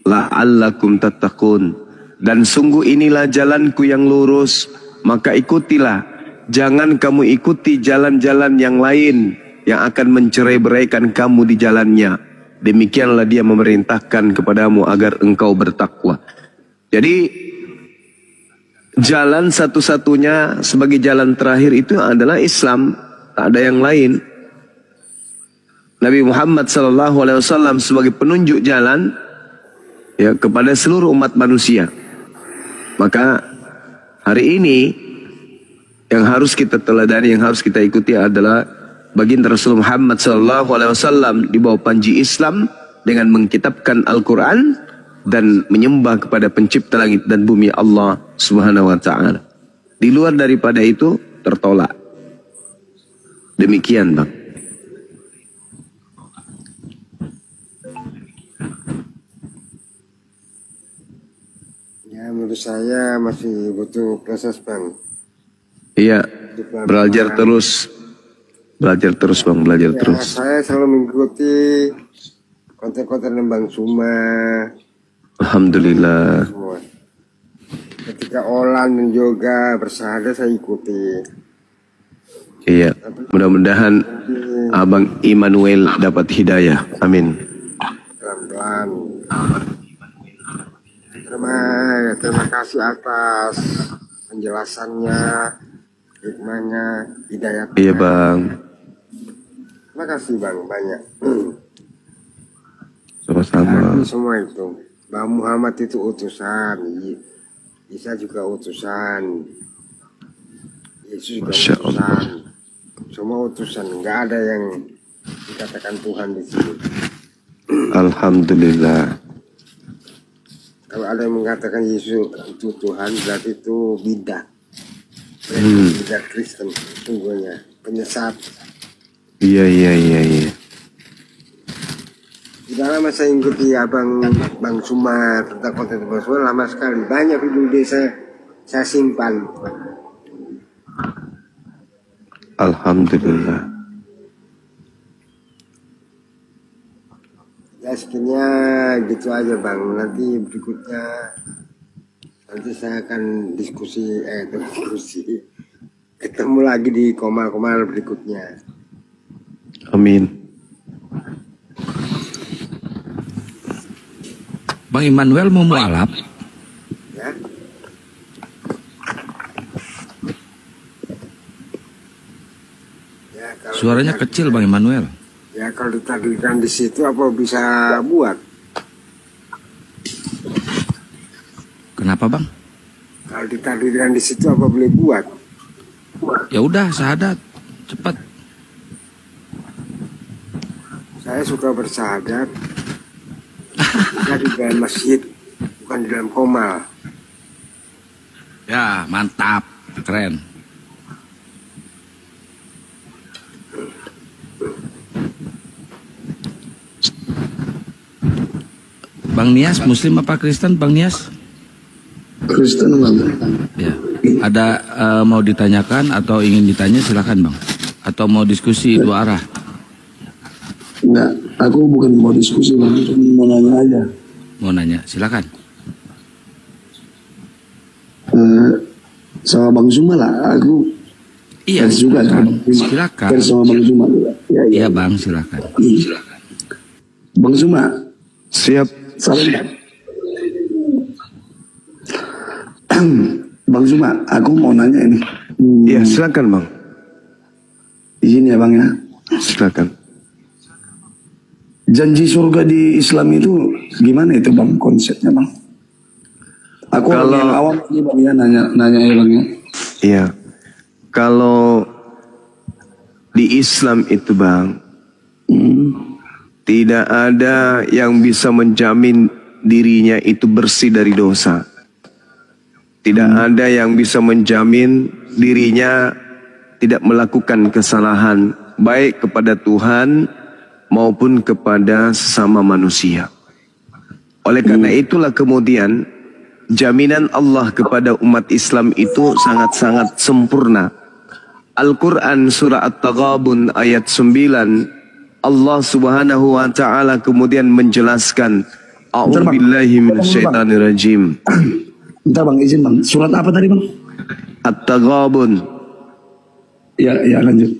la'allakum tattaqun. Dan sungguh inilah jalanku yang lurus, maka ikutilah. Jangan kamu ikuti jalan-jalan yang lain yang akan mencerai-beraikan kamu di jalannya. Demikianlah dia memerintahkan kepadamu agar engkau bertakwa. Jadi jalan satu-satunya sebagai jalan terakhir itu adalah Islam, tak ada yang lain. Nabi Muhammad SAW sebagai penunjuk jalan ya kepada seluruh umat manusia. Maka hari ini yang harus kita teladani, yang harus kita ikuti adalah baginda Rasulullah Muhammad SAW di bawah panji Islam dengan mengkitabkan Al-Quran dan menyembah kepada pencipta langit dan bumi Allah Subhanahu wa Ta'ala. Di luar daripada itu tertolak. Demikian Bang. Ya, menurut saya masih butuh proses Bang. Iya, belajar terus. Belajar terus Bang, belajar terus. Saya selalu mengikuti konten-konten Bang Suma. Alhamdulillah. Semua. Ketika Olan dan Yoga bersyahadat saya ikuti. Iya, mudah-mudahan Abang Immanuel dapat hidayah. Amin. Pelan-pelan. Terima kasih atas penjelasannya, hikmahnya, hidayahnya. Iya Bang. Terima kasih Bang, banyak. Sama-sama. Semua itu. Bang Muhammad itu utusan, Isa juga utusan, Yesus juga utusan. Semua utusan, nggak ada yang dikatakan Tuhan di sini. Alhamdulillah. Kalau ada yang mengatakan Yesus itu Tuhan, berarti itu bidah. Bidah Kristen, sungguhnya penyesat. Iya. Sudah lama saya ikuti Bang Suma tentang konten Bang Suma, lama sekali. Banyak video saya simpan. Alhamdulillah. Ya sekinya gitu aja Bang. Nanti berikutnya saya akan diskusi. Ketemu lagi di komal-komal berikutnya. Amin. Bang Immanuel mau mualaf? Ya. Suaranya kecil Bang Immanuel. Ya kalau ditakdirkan di situ apa bisa buat? Kenapa Bang? Kalau ditakdirkan di situ apa boleh buat? Ya udah, syahadat, cepat. Saya suka bersyahadat di dalam masjid, bukan di dalam koma. Ya, mantap, keren. Bang Nias, Muslim apa Kristen, Bang Nias? Kristen, Bang. Ya, ada mau ditanyakan atau ingin ditanya, silakan Bang. Atau mau diskusi dua arah? Enggak, aku bukan mau diskusi, Bang, cuma mau nanya aja. Mau nanya, silakan. Sama Bang Zuma lah, aku. Iya, juga silakan. Silakan. Sama Bang Zuma juga. Iya Bang, silakan. Bang Zuma, siap. Salam. Bang Zuma, aku mau nanya ini. Iya, silakan Bang. Izin ya Bang ya. Silakan. Janji surga di Islam itu gimana itu Bang konsepnya Bang? Aku kalau yang awam ini Bang ya nanya ya Bang ya. Iya. Kalau di Islam itu Bang, tidak ada yang bisa menjamin dirinya itu bersih dari dosa. Tidak ada yang bisa menjamin dirinya tidak melakukan kesalahan baik kepada Tuhan maupun kepada sesama manusia. Oleh karena itulah kemudian jaminan Allah kepada umat Islam itu sangat-sangat sempurna. Al-Quran surah At-Taghabun ayat 9, Allah subhanahu wa ta'ala kemudian menjelaskan, A'udzubillahi minasyaitonirrajim. Bentar Bang, izin Bang. Surat apa tadi Bang? At-Taghabun. Ya lanjut.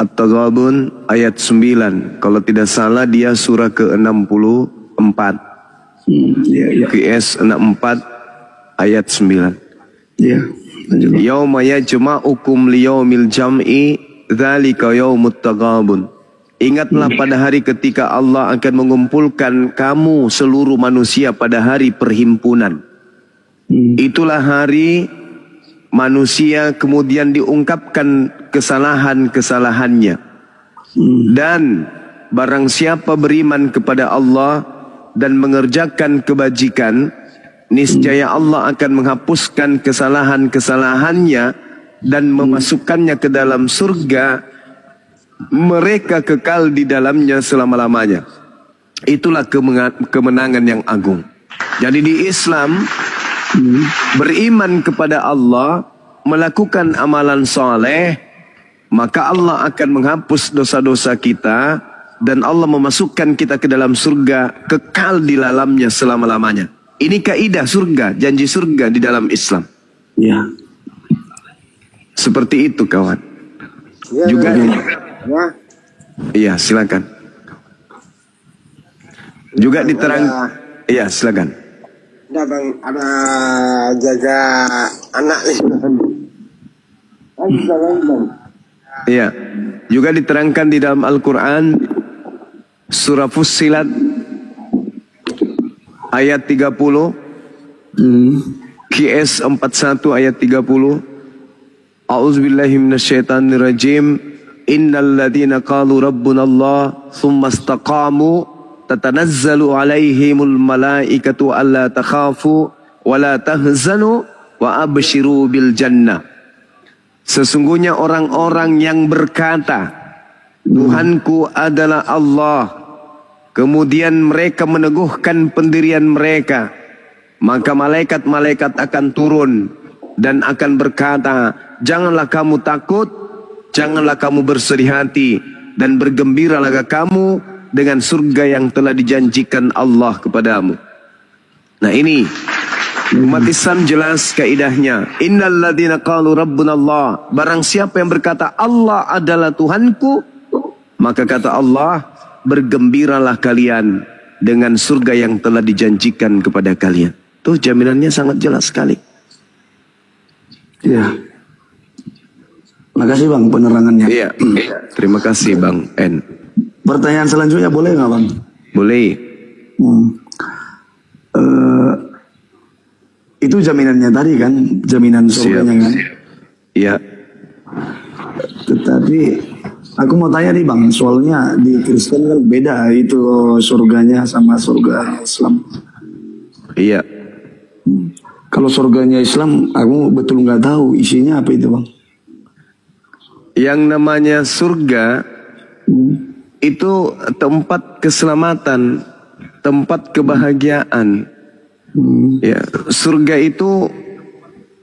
At-Taghabun ayat 9. Kalau tidak salah dia surah ke-64. QS 64 ayat 9. Iya, lanjut. Yauma yajma'ukum liyaumil jam'i dzalika yaumut taghabun. Ingatlah pada hari ketika Allah akan mengumpulkan kamu seluruh manusia pada hari perhimpunan. Itulah hari manusia kemudian diungkapkan kesalahan-kesalahannya. Dan barang siapa beriman kepada Allah dan mengerjakan kebajikan, niscaya Allah akan menghapuskan kesalahan-kesalahannya dan memasukkannya ke dalam surga. Mereka kekal di dalamnya selama-lamanya. Itulah kemenangan yang agung. Jadi di Islam, beriman kepada Allah, melakukan amalan soleh, maka Allah akan menghapus dosa-dosa kita dan Allah memasukkan kita ke dalam surga, kekal di dalamnya selama-lamanya. Ini kaidah surga, janji surga di dalam Islam. Ya. Seperti itu kawan. Ya, juga ya. Iya, silakan. Juga diterang. Iya, silakan. Enggak Bang, ada jaga anak nih. Iya. Juga diterangkan di dalam Al-Quran surah Fussilat ayat 30. QS 41 ayat 30. A'udzubillahi minasyaitonirrajim. Innal ladzina qalu rabbuna Allah tsumma istaqamu tatanazzalu alaihimul malaikatu alla takhafu wa la tahzanu wa abshiru bil jannah. Sesungguhnya orang-orang yang berkata, Tuhanku adalah Allah, kemudian mereka meneguhkan pendirian mereka, maka malaikat-malaikat akan turun dan akan berkata, janganlah kamu takut, janganlah kamu bersedih hati, dan bergembiralah kamu dengan surga yang telah dijanjikan Allah kepadamu. Nah ini umat Islam jelas kaidahnya. Innal ladzina qalu rabbuna Allah. Barang siapa yang berkata Allah adalah Tuhanku, maka kata Allah, bergembiralah kalian dengan surga yang telah dijanjikan kepada kalian. Tuh jaminannya sangat jelas sekali. Ya. Makasih Bang penerangannya. Iya. Terima kasih Bang N. Pertanyaan selanjutnya boleh nggak Bang? Boleh. Itu jaminannya tadi kan, jaminan surganya kan. Iya. Tetapi aku mau tanya nih Bang, soalnya di Kristen kan beda itu surganya sama surga Islam. Iya. Kalau surganya Islam, aku betul nggak tahu isinya apa itu Bang. Yang namanya surga itu tempat keselamatan, tempat kebahagiaan. Ya, surga itu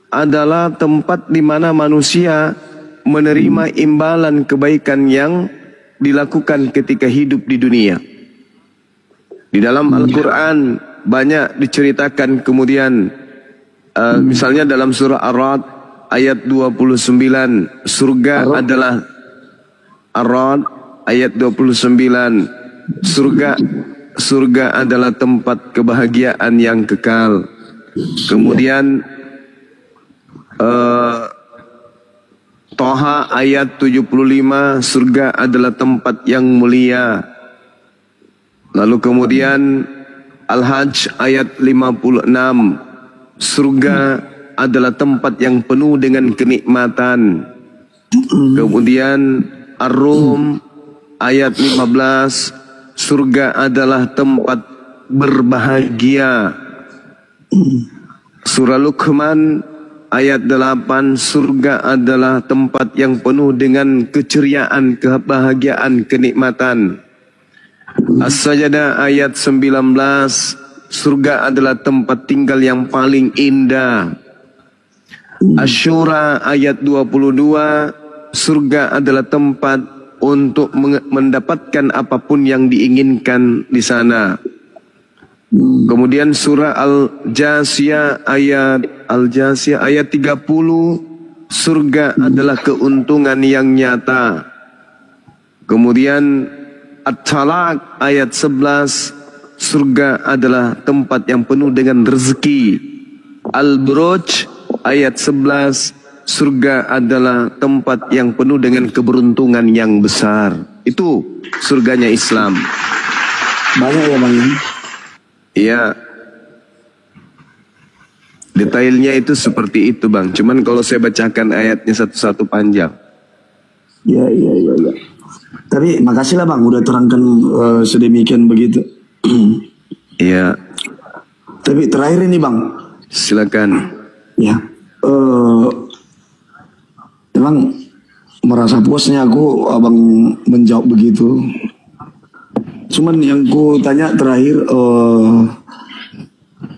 adalah tempat di mana manusia menerima imbalan kebaikan yang dilakukan ketika hidup di dunia. Di dalam Al-Quran banyak diceritakan, kemudian misalnya dalam surah Ar-Ra'd ayat 29, surga adalah Ar-Ra'd ayat 29, surga adalah tempat kebahagiaan yang kekal. Kemudian Toha ayat 75, surga adalah tempat yang mulia. Lalu kemudian Al-Hajj ayat 56, surga adalah tempat yang penuh dengan kenikmatan. Kemudian Ar-Rum ayat 15, surga adalah tempat berbahagia. Surah Luqman ayat 8, surga adalah tempat yang penuh dengan keceriaan, kebahagiaan, kenikmatan. As-Sajdah ayat 19, surga adalah tempat tinggal yang paling indah. Asy-Syura ayat 22, surga adalah tempat untuk mendapatkan apapun yang diinginkan di sana. Kemudian surah Al-Jasiyah ayat 30, surga adalah keuntungan yang nyata. Kemudian At-Talaq ayat 11, surga adalah tempat yang penuh dengan rezeki. Al-Buruj ayat 11, surga adalah tempat yang penuh dengan keberuntungan yang besar. Itu surganya Islam. Banyak ya Bang? Iya. Detailnya itu seperti itu Bang. Cuman kalau saya bacakan ayatnya satu-satu panjang. Ya. Tapi makasih lah Bang udah terangkan sedemikian begitu. Iya. Tapi terakhir ini Bang. Silakan. Ya. Emang merasa puasnya abang menjawab begitu. Cuman yang ku tanya terakhir,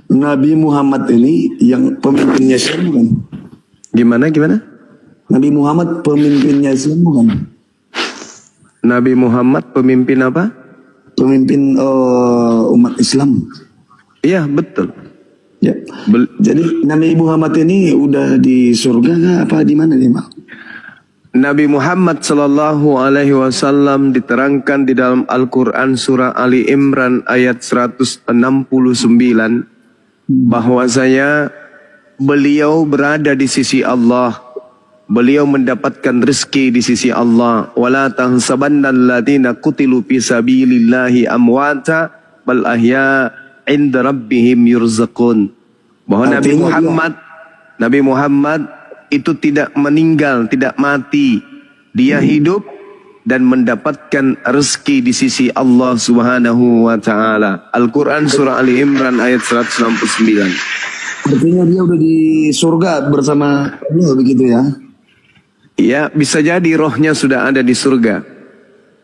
Nabi Muhammad ini yang pemimpinnya Islam bukan? Gimana? Nabi Muhammad pemimpinnya Islam bukan? Nabi Muhammad pemimpin apa? Pemimpin umat Islam. Iya betul. Ya. Jadi Nabi Muhammad ini udah di surga kah apa di mana nih Bang? Nabi Muhammad sallallahu alaihi wasallam diterangkan di dalam Al-Quran surah Ali Imran ayat 169 bahwasanya beliau berada di sisi Allah. Beliau mendapatkan rezeki di sisi Allah. Wala tahsabannal ladzina qutilu fi sabilillahi amwata bal ahya 'inda rabbihim yurzaqun. Bahwa Nabi Muhammad itu tidak meninggal, tidak mati. Dia hidup dan mendapatkan rezeki di sisi Allah Subhanahu wa taala. Al-Qur'an surah Ali Imran ayat 169. Artinya dia udah di surga bersama Allah begitu ya? Ya, bisa jadi rohnya sudah ada di surga.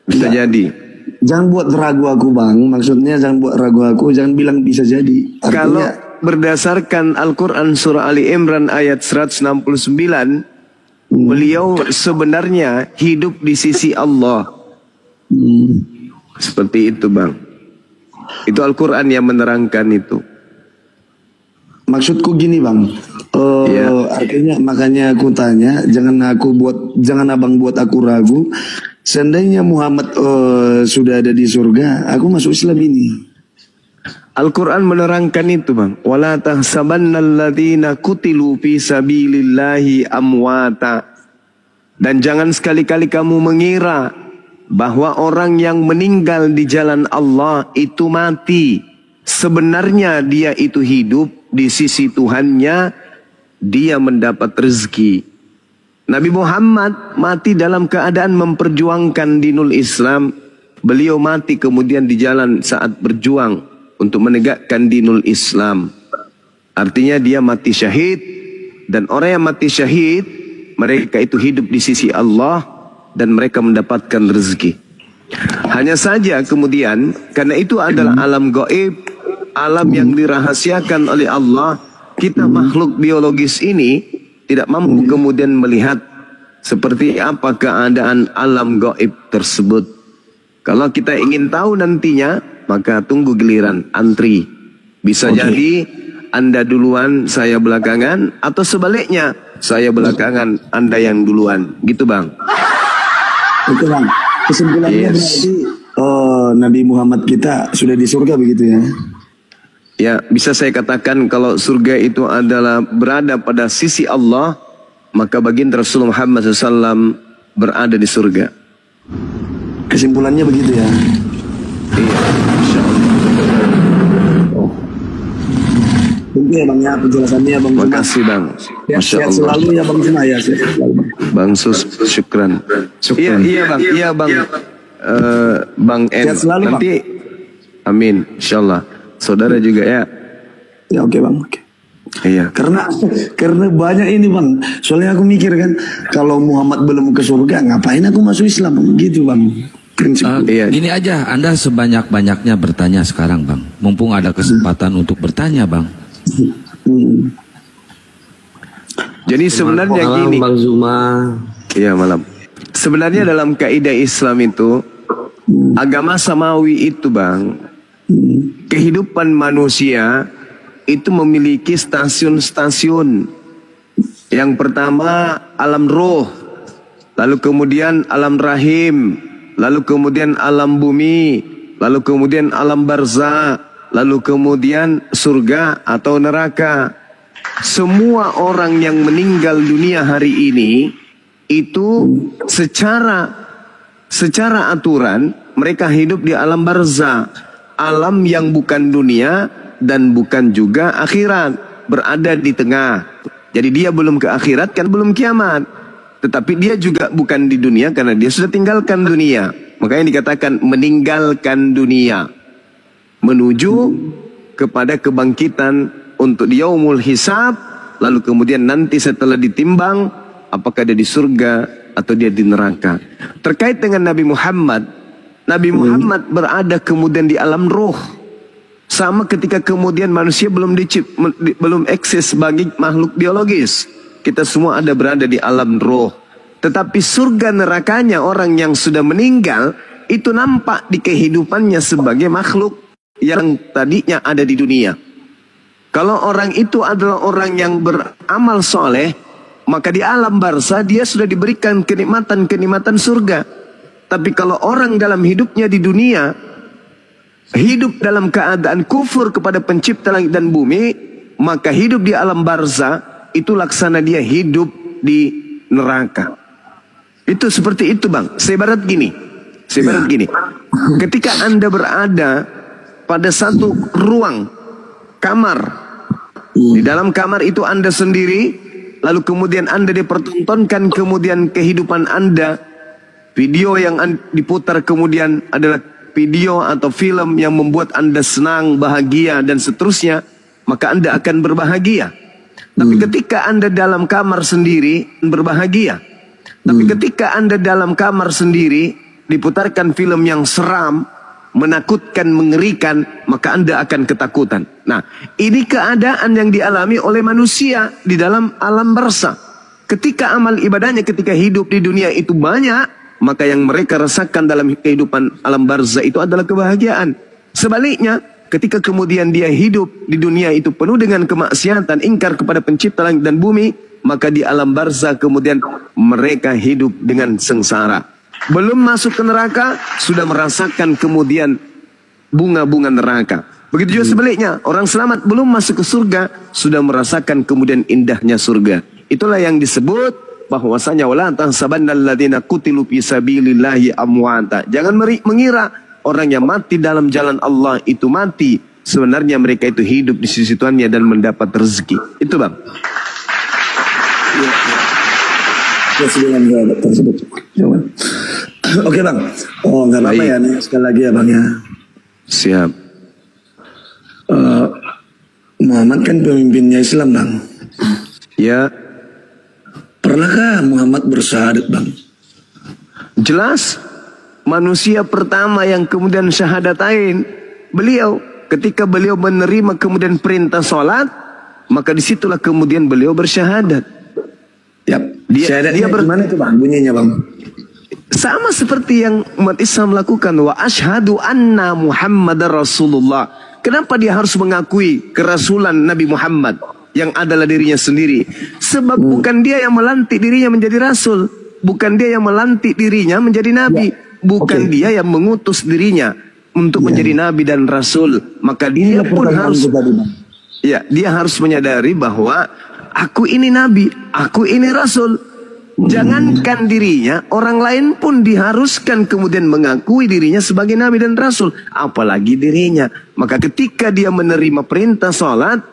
Bisa jadi. Jangan buat ragu aku Bang. Maksudnya jangan buat ragu aku, jangan bilang bisa jadi. Artinya, kalau berdasarkan Al-Quran surah Ali Imran ayat 169, beliau sebenarnya hidup di sisi Allah. Seperti itu Bang. Itu Al-Quran yang menerangkan itu. Maksudku gini Bang, artinya makanya aku tanya, jangan abang buat aku ragu. Seandainya Muhammad sudah ada di surga, aku masuk Islam ini. Al-Quran menerangkan itu Bang. Wala tahsabannal ladzina qutilu fi sabilillahi amwata. Dan jangan sekali-kali kamu mengira bahwa orang yang meninggal di jalan Allah itu mati. Sebenarnya dia itu hidup di sisi Tuhannya, dia mendapat rezeki. Nabi Muhammad mati dalam keadaan memperjuangkan dinul Islam. Beliau mati kemudian di jalan saat berjuang untuk menegakkan dinul Islam. Artinya dia mati syahid. Dan orang yang mati syahid, mereka itu hidup di sisi Allah dan mereka mendapatkan rezeki. Hanya saja kemudian, karena itu adalah alam gaib, alam yang dirahasiakan oleh Allah, kita makhluk biologis ini tidak mampu kemudian melihat seperti apa keadaan alam gaib tersebut. Kalau kita ingin tahu nantinya, maka tunggu giliran, antri. Bisa jadi Anda duluan, saya belakangan, atau sebaliknya, saya belakangan, Anda yang duluan. Gitu Bang. Oke Bang, kesimpulannya berarti Nabi Muhammad kita sudah di surga begitu ya? Ya, bisa saya katakan kalau surga itu adalah berada pada sisi Allah, maka baginda Rasulullah Muhammad SAW berada di surga. Kesimpulannya begitu ya? Iya, insya Allah. Tunggu ya Bang ya, penjelasannya Bang. Terima kasih Bang. Masya Sehat Allah. selalu ya Bang Zuma ya. Bang Sus, syukran. Iya Bang. Bang N. Sehat selalu, Nanti, Bang. Amin, insya Allah. Saudara juga ya. Ya oke Bang. Oke. Iya. Karena banyak ini Bang. Soalnya aku mikir kan, kalau Muhammad belum ke surga, ngapain aku masuk Islam? Gitu Bang. Iya. Gini aja, Anda sebanyak-banyaknya bertanya sekarang Bang. Mumpung ada kesempatan untuk bertanya Bang. Jadi sebenarnya malam, gini, Bang Zuma. Iya malam. Sebenarnya dalam kaidah Islam itu, agama samawi itu Bang, kehidupan manusia itu memiliki stasiun-stasiun. Yang pertama alam roh, lalu kemudian alam rahim, lalu kemudian alam bumi, lalu kemudian alam barzah, lalu kemudian surga atau neraka. Semua orang yang meninggal dunia hari ini itu secara aturan mereka hidup di alam barzah, alam yang bukan dunia dan bukan juga akhirat, berada di tengah. Jadi dia belum ke akhirat kan belum kiamat, tetapi dia juga bukan di dunia karena dia sudah tinggalkan dunia. Makanya dikatakan meninggalkan dunia, menuju kepada kebangkitan untuk di yaumul hisab, lalu kemudian nanti setelah ditimbang apakah dia di surga atau dia di neraka. Terkait dengan Nabi Muhammad berada kemudian di alam roh, sama ketika kemudian manusia belum eksis sebagai makhluk biologis. Kita semua ada berada di alam roh. Tetapi surga nerakanya orang yang sudah meninggal itu nampak di kehidupannya sebagai makhluk yang tadinya ada di dunia. Kalau orang itu adalah orang yang beramal soleh, maka di alam barzah dia sudah diberikan kenikmatan-kenikmatan surga. Tapi kalau orang dalam hidupnya di dunia, hidup dalam keadaan kufur kepada pencipta langit dan bumi, maka hidup di alam barzah itu laksana dia hidup di neraka. Itu seperti itu Bang. Saya ibarat gini. Ketika Anda berada pada satu ruang kamar, di dalam kamar itu Anda sendiri, lalu kemudian Anda dipertontonkan kemudian kehidupan Anda, video yang diputar kemudian adalah video atau film yang membuat Anda senang, bahagia dan seterusnya, maka Anda akan berbahagia. Tapi ketika Anda dalam kamar sendiri berbahagia. Tapi ketika Anda dalam kamar sendiri diputarkan film yang seram, menakutkan, mengerikan, maka Anda akan ketakutan. Nah, ini keadaan yang dialami oleh manusia di dalam alam barzah. Ketika amal ibadahnya ketika hidup di dunia itu banyak, maka yang mereka rasakan dalam kehidupan alam barzah itu adalah kebahagiaan. Sebaliknya, ketika kemudian dia hidup di dunia itu penuh dengan kemaksiatan, ingkar kepada pencipta langit dan bumi, maka di alam barzah kemudian mereka hidup dengan sengsara. Belum masuk ke neraka, sudah merasakan kemudian bunga-bunga neraka. Begitu juga sebaliknya, orang selamat belum masuk ke surga, sudah merasakan kemudian indahnya surga. Itulah yang disebut bahwasanya wala tahsabanna alladziina qutilu fi sabilillahi amwata. Jangan mengira orang yang mati dalam jalan Allah itu mati sebenarnya mereka itu hidup di sisi Tuhannya dan mendapat rezeki. Itu bang. Dengan jawaban tersebut. Oke bang. Oh nggak apa-apa ya nih sekali lagi ya bang ya. Siap. Muhammad kan pemimpinnya Islam bang. Ya. Pernahkah Muhammad bersyahadat bang? Jelas. Manusia pertama yang kemudian syahadatain beliau. Ketika beliau menerima kemudian perintah sholat, maka disitulah kemudian beliau bersyahadat. Yap. Dia gimana itu bang bunyinya bang? Sama seperti yang umat Islam lakukan. Wa ashhadu anna Muhammadar Rasulullah. Kenapa dia harus mengakui kerasulan Nabi Muhammad yang adalah dirinya sendiri? Sebab bukan dia yang melantik dirinya menjadi rasul, bukan dia yang melantik dirinya menjadi nabi, bukan dia yang mengutus dirinya untuk menjadi nabi dan rasul. Maka dia pun harus dia harus menyadari bahwa aku ini nabi, aku ini rasul. Jangankan dirinya, orang lain pun diharuskan kemudian mengakui dirinya sebagai nabi dan rasul, apalagi dirinya. Maka ketika dia menerima perintah salat,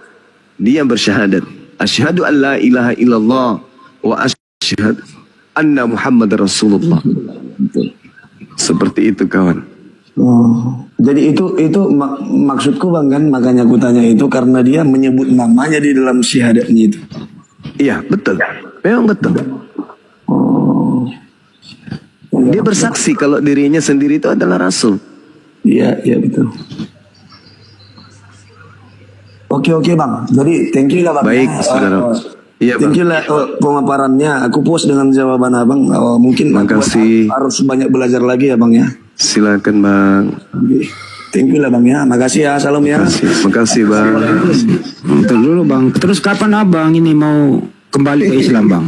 dia bersyahadat, asyhadu an la ilaha illallah wa asyhadu anna Muhammadar Rasulullah. Seperti itu kawan. Oh, jadi itu maksudku bang kan, makanya aku tanya itu karena dia menyebut namanya di dalam syahadatnya itu. Iya betul, memang betul. Dia bersaksi kalau dirinya sendiri itu adalah rasul. Iya betul. Oke bang. Jadi thank you lah bang. Baik saudara. Iya bang. Thank you lah pemaparannya. Aku puas dengan jawaban abang. Mungkin makasih. Harus banyak belajar lagi ya bang ya. Silakan bang. Thank you lah bang ya. Makasih ya. Salam ya. Makasih bang. Betul dulu bang. Terus kapan abang ini mau kembali ke Islam bang?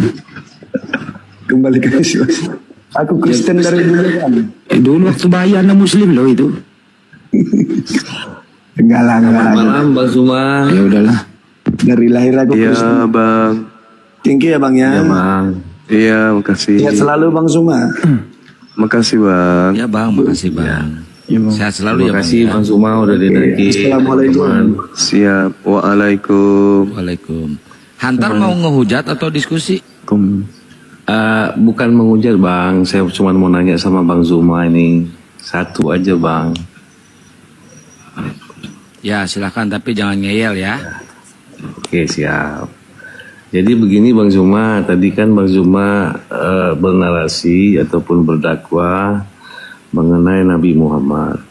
Kembali ke Islam. Aku Kristen dari dulu kan. Dulu waktu bayi anak Muslim loh itu. Enggak lah. Malam Bang Zuma. Ya udahlah. Dari lahir aku Kristen. Iya bang. Thank you ya bang ya. Iya bang. Iya makasih. Sehat selalu bang Zuma. Makasih bang. Ya bang, makasih bang. Ya, bang. Sehat selalu ya bang. Makasih bang Zuma udah dinaikin. Assalamualaikum. Siap. Waalaikum. Waalaikum. Hantar mau ngehujat atau diskusi? Bukan mengujar bang, saya cuma mau nanya sama bang Zuma ini satu aja bang. Ya silahkan tapi jangan ngeyel ya. Oke siap. Jadi begini bang Zuma, tadi kan bang Zuma bernarasi ataupun berdakwah mengenai Nabi Muhammad.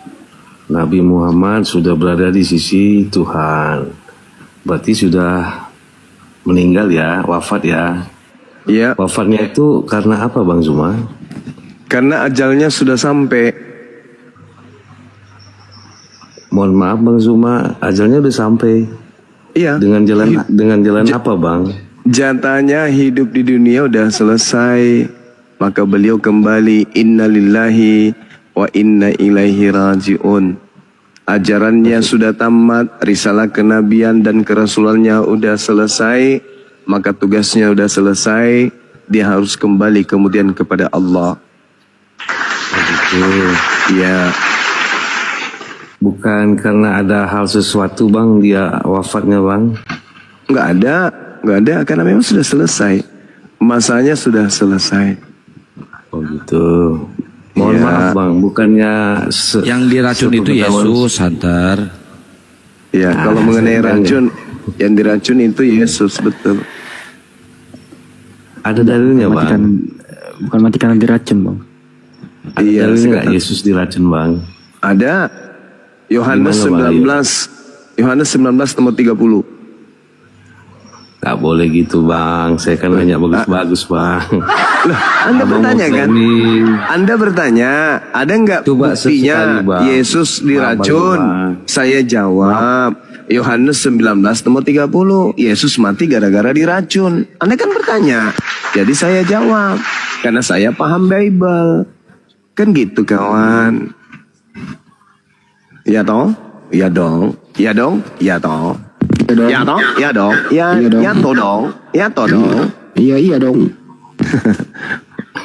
Nabi Muhammad sudah berada di sisi Tuhan, berarti sudah meninggal ya, wafat ya. Ya. Wafatnya itu karena apa Bang Zuma? Karena ajalnya sudah sampai. Mohon maaf Bang Zuma, ajalnya udah sampai. Iya. Dengan jalan apa Bang? Jatahnya hidup di dunia udah selesai. Maka beliau kembali innalillahi wa inna ilaihi rajiun. Ajarannya sudah tamat, risalah kenabian dan kerasulannya udah selesai. Maka tugasnya udah selesai, dia harus kembali kemudian kepada Allah. Begitu. Ya. Bukan karena ada hal sesuatu Bang dia wafatnya Bang? Nggak ada, karena memang sudah selesai. Masanya sudah selesai. Oh gitu. Mohon maaf Bang, bukannya yang diracun itu Yesus, Hunter. Ya, kalau mengenai racun, yang diracun itu Yesus, betul. Ada dalilnya Bang? Bukan mati karena diracun Bang. Ada dalilnya nggak Yesus diracun Bang? Ada. Yohanes 19 nomor 30. Gak boleh gitu Bang, saya kan nanya bagus-bagus Bang. Loh, Anda bertanya kan? Anda bertanya, ada nggak buktinya Yesus diracun? Saya jawab, Yohanes 19 nomor 30, Yesus mati gara-gara diracun. Anda kan bertanya, jadi saya jawab, karena saya paham Bible. Kan gitu kawan. Ya dong, ya dong, ya dong, ya dong. Ya dong, ya dong, ya toh dong, ya toh dong. Iya dong.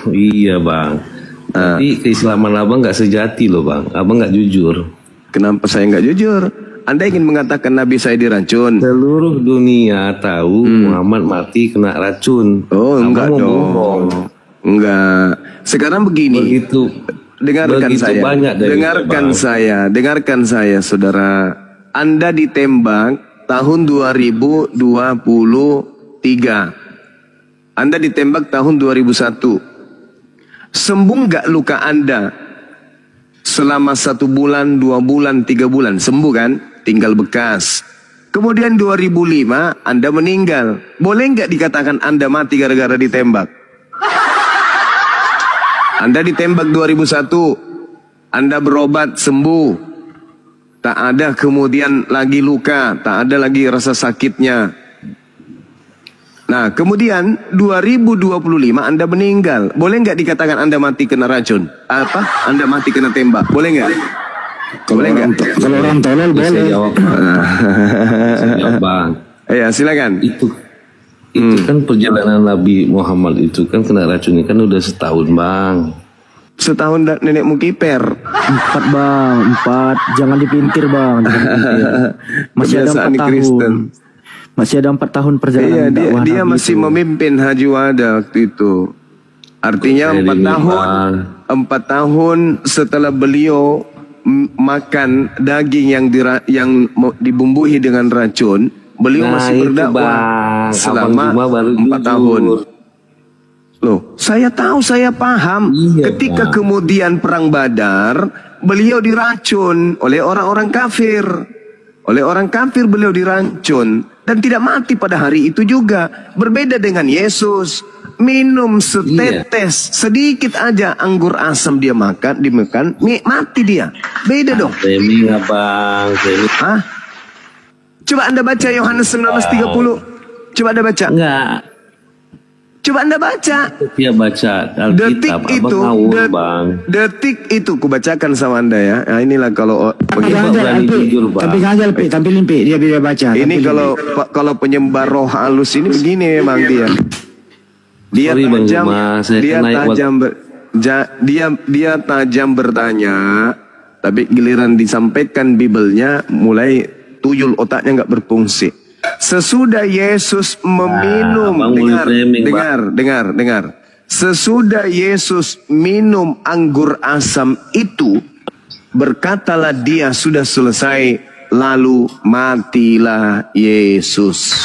Iya Bang. Tapi keislaman Abang nggak sejati loh Bang. Abang nggak jujur. Kenapa saya nggak jujur? Anda ingin mengatakan Nabi saya diracun? Seluruh dunia tahu Muhammad mati kena racun. Oh, enggak dong. Enggak. Sekarang begini. Begitu Dengarkan saya, saudara. Anda ditembak tahun 2023. Anda ditembak tahun 2001. Sembuh nggak luka Anda? Selama 1 bulan, 2 bulan, 3 bulan. Sembuh kan? Tinggal bekas. Kemudian 2005 Anda meninggal. Boleh nggak dikatakan Anda mati gara-gara ditembak? Anda ditembak 2001. Anda berobat, sembuh. Tak ada kemudian lagi luka. Tak ada lagi rasa sakitnya. Nah, kemudian 2025 Anda meninggal. Boleh nggak dikatakan Anda mati kena racun? Apa? Anda mati kena tembak. Boleh nggak? Boleh nggak? Kalau orang tolol boleh. Saya jawab, Bang. Ya, silakan. Itu kan perjalanan Nabi Muhammad itu kan kena racunnya kan udah setahun, Bang. Setahun nenekmu kiper. 4 Bang, 4. Jangan dipintir Bang. Masih ada 4 tahun. Kristen. Masih ada 4 tahun perjalanan dakwah. Dia masih memimpin Haji Wada waktu itu. Artinya 4 tahun setelah beliau makan daging yang dibumbui dengan racun, beliau masih berdakwah selama 4 tahun. Loh, saya tahu, saya paham. Ketika kemudian perang Badar, beliau diracun oleh orang-orang kafir. Oleh orang kafir beliau diracun dan tidak mati pada hari itu juga. Berbeda dengan Yesus, minum setetes sedikit aja anggur asam dia dimakan, mati dia. Beda dong. Framing Bang. Hah? Coba Anda baca Yohanes 19:30. Coba Anda baca. Enggak. Coba Anda baca. Dia baca Alkitab, detik itu kubacakan sama Anda ya. Nah, inilah kalau tapi ngajal tampilin dia baca. Ini kalau penyembah roh halus ini begini memang dia. Dia tajam bertanya, tapi giliran disampaikan Bibelnya mulai tuyul, otaknya nggak berfungsi. Sesudah Yesus meminum, dengar. Sesudah Yesus minum anggur asam itu, berkatalah dia sudah selesai, lalu matilah Yesus.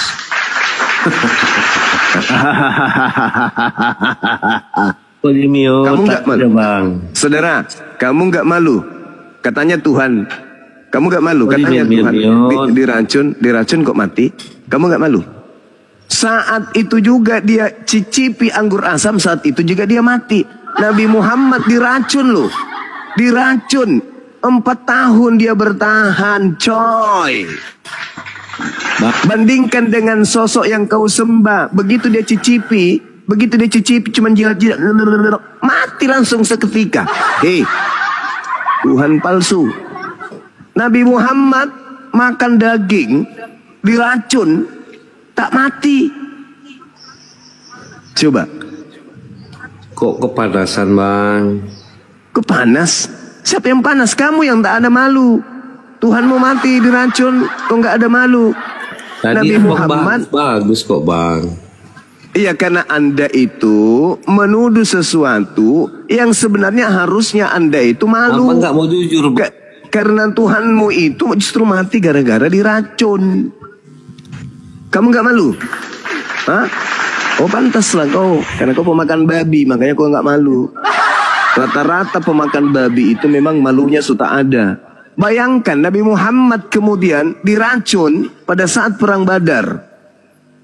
Kamu nggak malu, saudara? Kamu nggak malu? Katanya Tuhan. Kamu gak malu? Katanya Tuhan diracun kok mati. Kamu gak malu? Saat itu juga dia cicipi anggur asam, saat itu juga dia mati. Nabi Muhammad diracun loh. Diracun 4 tahun dia bertahan, coy. Bandingkan dengan sosok yang kau sembah. Begitu dia cicipi cuman jilat-jilat, mati langsung seketika. Hei, Tuhan palsu. Nabi Muhammad makan daging diracun, tak mati. Coba. Kok kepanasan Bang? Kepanas? Siapa yang panas? Kamu yang tak ada malu. Tuhanmu mati diracun, kok nggak ada malu. Nabi Muhammad bagus kok Bang. Iya, karena Anda itu menuduh sesuatu yang sebenarnya harusnya Anda itu malu. Apa nggak mau jujur Bang? Karena Tuhanmu itu justru mati gara-gara diracun. Kamu gak malu? Hah? Oh pantas lah kau. Karena kau pemakan babi, makanya kau gak malu. Rata-rata pemakan babi itu memang malunya sudah ada. Bayangkan Nabi Muhammad kemudian diracun pada saat perang Badar.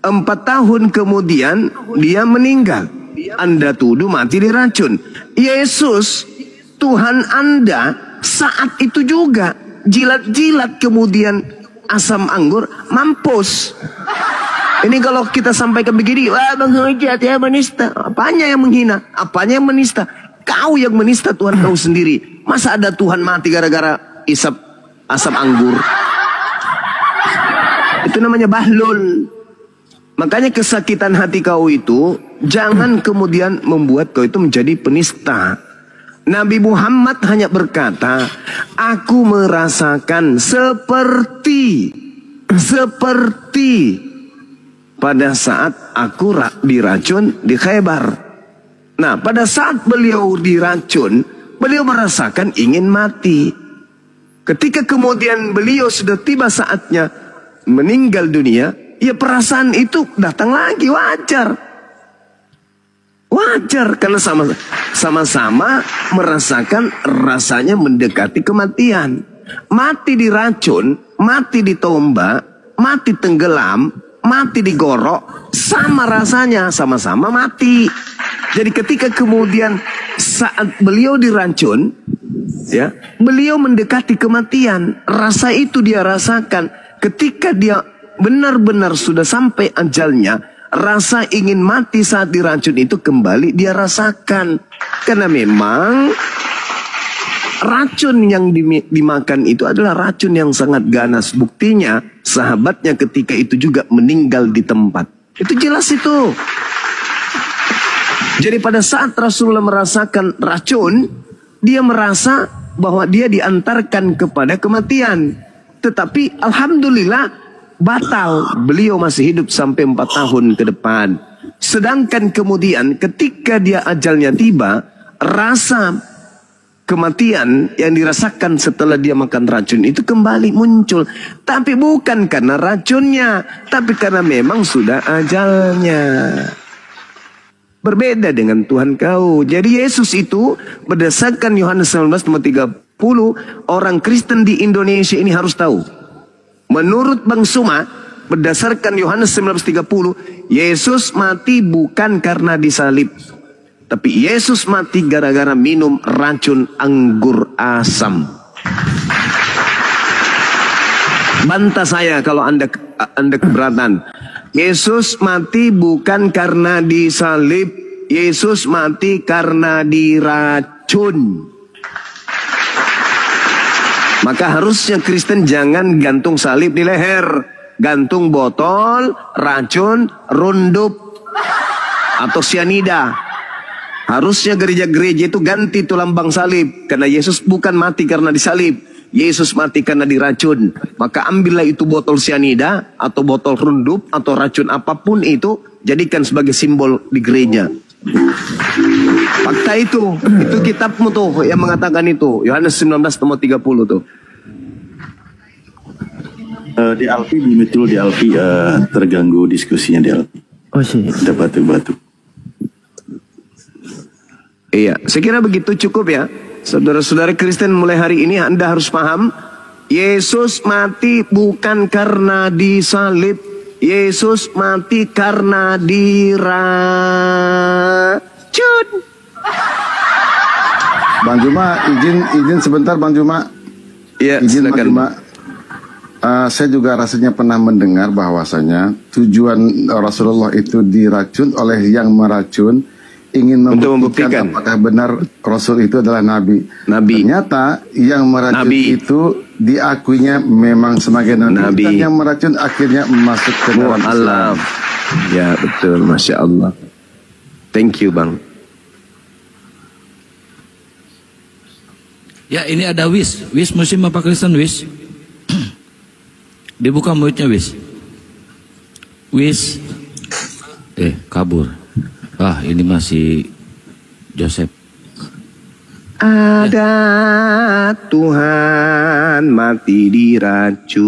4 tahun kemudian dia meninggal. Anda tuduh mati diracun. Yesus, Tuhan Anda, saat itu juga jilat-jilat kemudian asam anggur mampus. Ini kalau kita sampaikan begini, wah Bang Hujat ya menista. Apanya yang menghina? Apanya yang menista? Kau yang menista Tuhan kau sendiri. Masa ada Tuhan mati gara-gara isap asam anggur? Itu namanya bahlul. Makanya kesakitan hati kau itu jangan kemudian membuat kau itu menjadi penista. Nabi Muhammad hanya berkata, aku merasakan seperti pada saat aku diracun di Khaybar. Nah, pada saat beliau diracun, beliau merasakan ingin mati. Ketika kemudian beliau sudah tiba saatnya meninggal dunia, ya perasaan itu datang lagi, wajar. Wajar, karena sama-sama merasakan rasanya mendekati kematian. Mati diracun, mati ditombak, mati tenggelam, mati digorok, sama rasanya, sama-sama mati. Jadi ketika kemudian saat beliau diracun, ya, beliau mendekati kematian. Rasa itu dia rasakan. Ketika dia benar-benar sudah sampai ajalnya, rasa ingin mati saat diracun itu kembali dia rasakan. Karena memang racun yang dimakan itu adalah racun yang sangat ganas. Buktinya sahabatnya ketika itu juga meninggal di tempat. Itu jelas itu. Jadi pada saat Rasulullah merasakan racun, dia merasa bahwa dia diantarkan kepada kematian. Tetapi alhamdulillah batal, beliau masih hidup sampai 4 tahun ke depan. Sedangkan kemudian ketika dia ajalnya tiba, rasa kematian yang dirasakan setelah dia makan racun itu kembali muncul. Tapi bukan karena racunnya, tapi karena memang sudah ajalnya. Berbeda dengan Tuhan kau. Jadi Yesus itu berdasarkan Yohanes 19:30, orang Kristen di Indonesia ini harus tahu. Menurut Bang Suma, berdasarkan Yohanes 19:30, Yesus mati bukan karena disalib. Tapi Yesus mati gara-gara minum racun anggur asam. Bantah saya kalau Anda keberatan. Yesus mati bukan karena disalib. Yesus mati karena diracun. Maka harusnya Kristen jangan gantung salib di leher, gantung botol, racun, rundup, atau sianida. Harusnya gereja-gereja itu ganti itu lambang salib, karena Yesus bukan mati karena disalib, Yesus mati karena diracun. Maka ambillah itu botol sianida, atau botol rundup, atau racun apapun itu, jadikan sebagai simbol di gereja. Fakta itu kitabmu tuh yang mengatakan itu. Yohanes 19:30 tuh. Di Alfi, di Alfi terganggu diskusinya di Alfi. Oh sih. Ada batu-batu. Iya, saya kira begitu cukup ya. Saudara-saudara Kristen, mulai hari ini Anda harus paham, Yesus mati bukan karena disalib. Yesus mati karena diracun. Bang Juma, izin sebentar Bang Juma. Iya, izin silakan. Bang Juma. Saya juga rasanya pernah mendengar bahwasanya tujuan Rasulullah itu diracun oleh yang meracun ingin membuktikan apakah benar Rasul itu adalah Nabi. Ternyata yang meracun itu diakuinya memang sebagai Nabi. Dan yang meracun akhirnya masuk ke dalam Islam. Ya betul, Masya Allah. Thank you Bang. Ya ini ada Wis Muslim apa Kristen Wis? Dibuka mulutnya Wis. Kabur. Ini masih Joseph. Ada Tuhan mati diracun.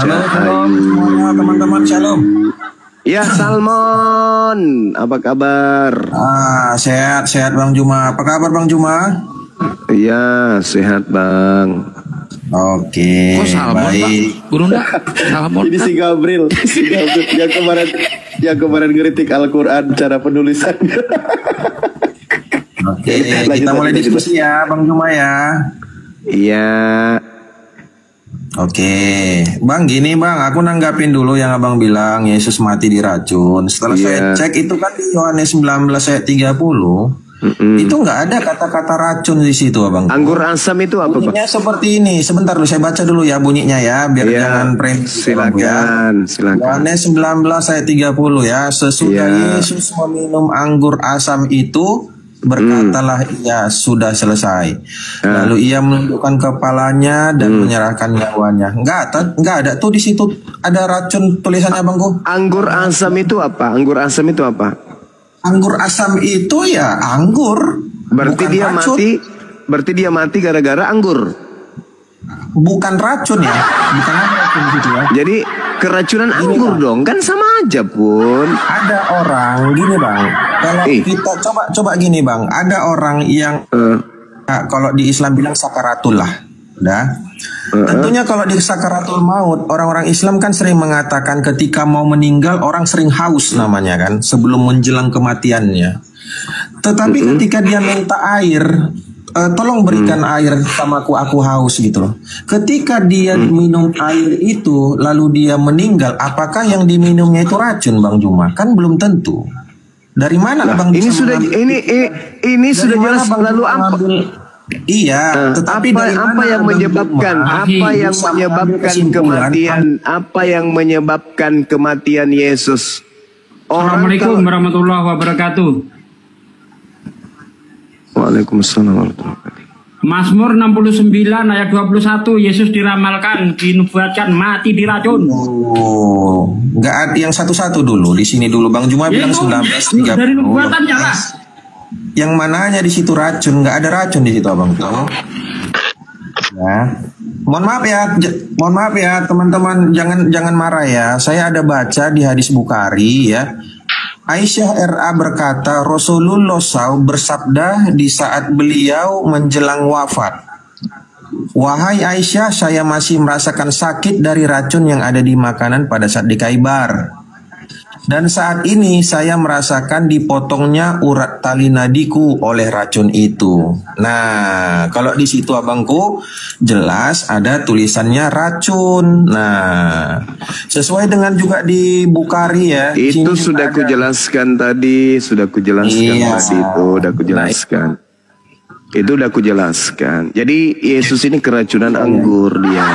Halo semuanya teman-teman, shalom. Ya Salmon, apa kabar? Sehat Bang Juma. Apa kabar Bang Juma? Iya sehat Bang. Oke, baik. Burunda, Salmon. Ini si Gabriel yang kemarin ngeritik Al-Quran cara penulisannya. Oke, kita mulai diskusi ya Bang Juma ya. Iya. Oke, Bang gini Bang, aku nanggapin dulu yang Abang bilang Yesus mati diracun. Setelah saya cek itu kan di Yohanes 19 ayat 30. Itu nggak ada kata-kata racun di situ Abang. Anggur asam itu apa bunyinya Bang? Seperti ini. Sebentar dulu saya baca dulu ya bunyinya ya, biar jangan premis. Silakan. Yohanes 19 ayat 30 ya. Sesudah Yesus meminum anggur asam itu, Berkatalah ia sudah selesai. Lalu ia menundukkan kepalanya dan menyerahkan nyawanya. Enggak ada tuh di situ ada racun tulisannya Bangku. Anggur asam itu apa? Anggur asam itu apa? Anggur asam itu ya anggur. Berarti dia racun. Berarti dia mati gara-gara anggur. Bukan racun ya. Bukan racun gitu ya. Jadi keracunan anggur dong, kan sama aja Pun. Ada orang gini Bang. Kalau kita coba gini Bang, ada orang yang kalau di Islam bilang sakaratul lah. Tentunya kalau di sakaratul maut, orang-orang Islam kan sering mengatakan ketika mau meninggal orang sering haus namanya kan, sebelum menjelang kematiannya. Tetapi ketika dia minta air, tolong berikan air sama aku haus gitu loh. Ketika dia minum air itu lalu dia meninggal, apakah yang diminumnya itu racun Bang Juma? Kan belum tentu. Dari mana Bang? Ini sudah sudah jelas lalu apa? Iya, tetapi apa yang menyebabkan kematian Yesus? Assalamualaikum warahmatullahi wabarakatuh. Waalaikumsalam warahmatullahi wabarakatuh. Mazmur 69 ayat 21, Yesus diramalkan, dinubuatkan mati diracun. Enggak ada yang satu-satu dulu di sini dulu Bang Juma bilang 1930. Dari nubuatannya lah. Yang mananya di situ racun? Enggak ada racun di situ Abang tuh. Ya. Mohon maaf ya teman-teman, jangan marah ya. Saya ada baca di hadis Bukhari ya. Aisyah RA berkata Rasulullah SAW bersabda di saat beliau menjelang wafat, "Wahai Aisyah, saya masih merasakan sakit dari racun yang ada di makanan pada saat di Khaibar. Dan saat ini saya merasakan dipotongnya urat tali nadiku oleh racun itu." Nah, kalau di situ abangku jelas ada tulisannya racun. Nah, sesuai dengan juga di Bukhari ya. Itu sudah kujelaskan tadi, itu udah kujelaskan. Itu udah kujelaskan. Jadi Yesus ini keracunan anggur dia.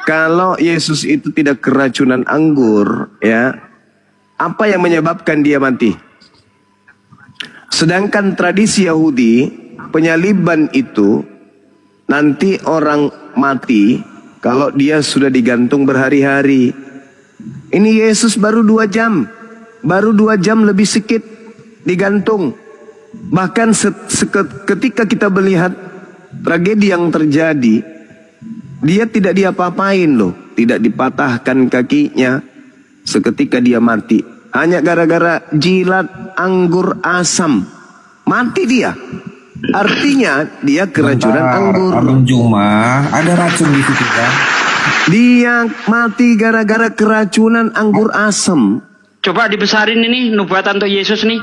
Kalau Yesus itu tidak keracunan anggur, ya, apa yang menyebabkan dia mati? Sedangkan tradisi Yahudi, penyaliban itu nanti orang mati kalau dia sudah digantung berhari-hari. Ini Yesus baru 2 jam, lebih sedikit digantung. Bahkan ketika kita melihat tragedi yang terjadi, dia tidak diapa-apain loh, tidak dipatahkan kakinya seketika dia mati. Hanya gara-gara jilat anggur asam, mati dia. Artinya dia keracunan anggur. Abang Juma, ada racun di situ kan? Dia mati gara-gara keracunan anggur asam. Coba dibesarin ini nubuatan untuk Yesus nih.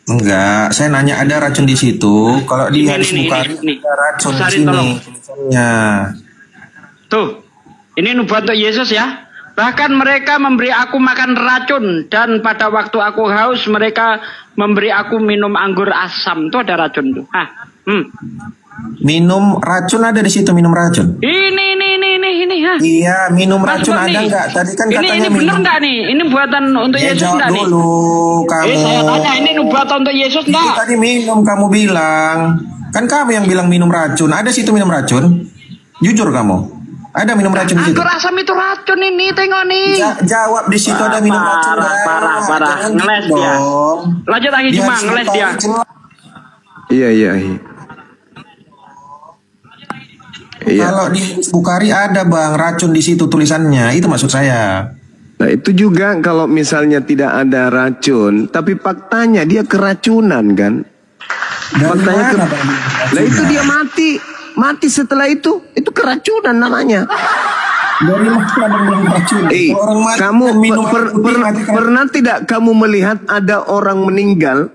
Enggak, saya nanya ada racun di situ. Kalau di hadis Bukhari ada racun di sini. Tuh, ini nubuat untuk Yesus ya. Bahkan mereka memberi aku makan racun, dan pada waktu aku haus mereka memberi aku minum anggur asam. Tuh ada racun tuh. Minum racun ada di situ, minum racun. Ini. Iya, minum racun ada enggak? Tadi kan katanya ini bener enggak nih? Ini buatan untuk Yesus enggak nih? Dulu kamu. Saya tanya, ini nubuatan untuk Yesus enggak? Tadi minum kamu bilang. Kan kamu yang bilang minum racun. Ada situ minum racun? Jujur kamu. Ada minum racun di situ? Anggur asam itu racun ini, tengok nih. Jawab di situ ada minum racun. Parah. Ngeles dia. Lanjut lagi Juma, ngeles dia. Iya. Kalau di Bukhari ada bang racun di situ tulisannya, itu maksud saya. Nah itu juga kalau misalnya tidak ada racun, tapi faktanya dia keracunan kan? Nah itu dia mati setelah itu keracunan namanya. Dari mana racun? Kamu pernah tidak kamu melihat ada orang meninggal?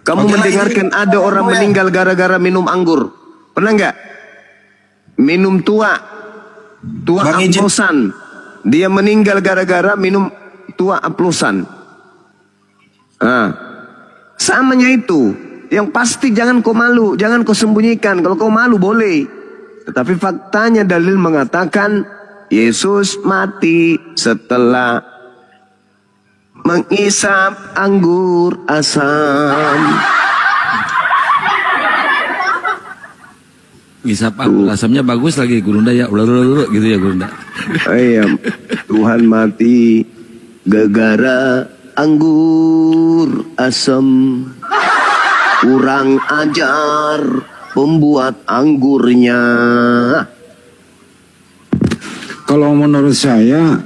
Kamu mendengarkan ada orang meninggal gara-gara minum anggur? Pernah nggak? Minum tua oplosan. Dia meninggal gara-gara minum tua oplosan. Samanya itu. Yang pasti jangan kau malu, jangan kau sembunyikan. Kalau kau malu boleh. Tetapi faktanya dalil mengatakan Yesus mati setelah mengisap anggur asam. Ngisap anggur asamnya bagus lagi Gurunda ya, gitu ya Gurunda. Ayam, Tuhan mati gara-gara anggur asam. Kurang ajar pembuat anggurnya. Kalau menurut saya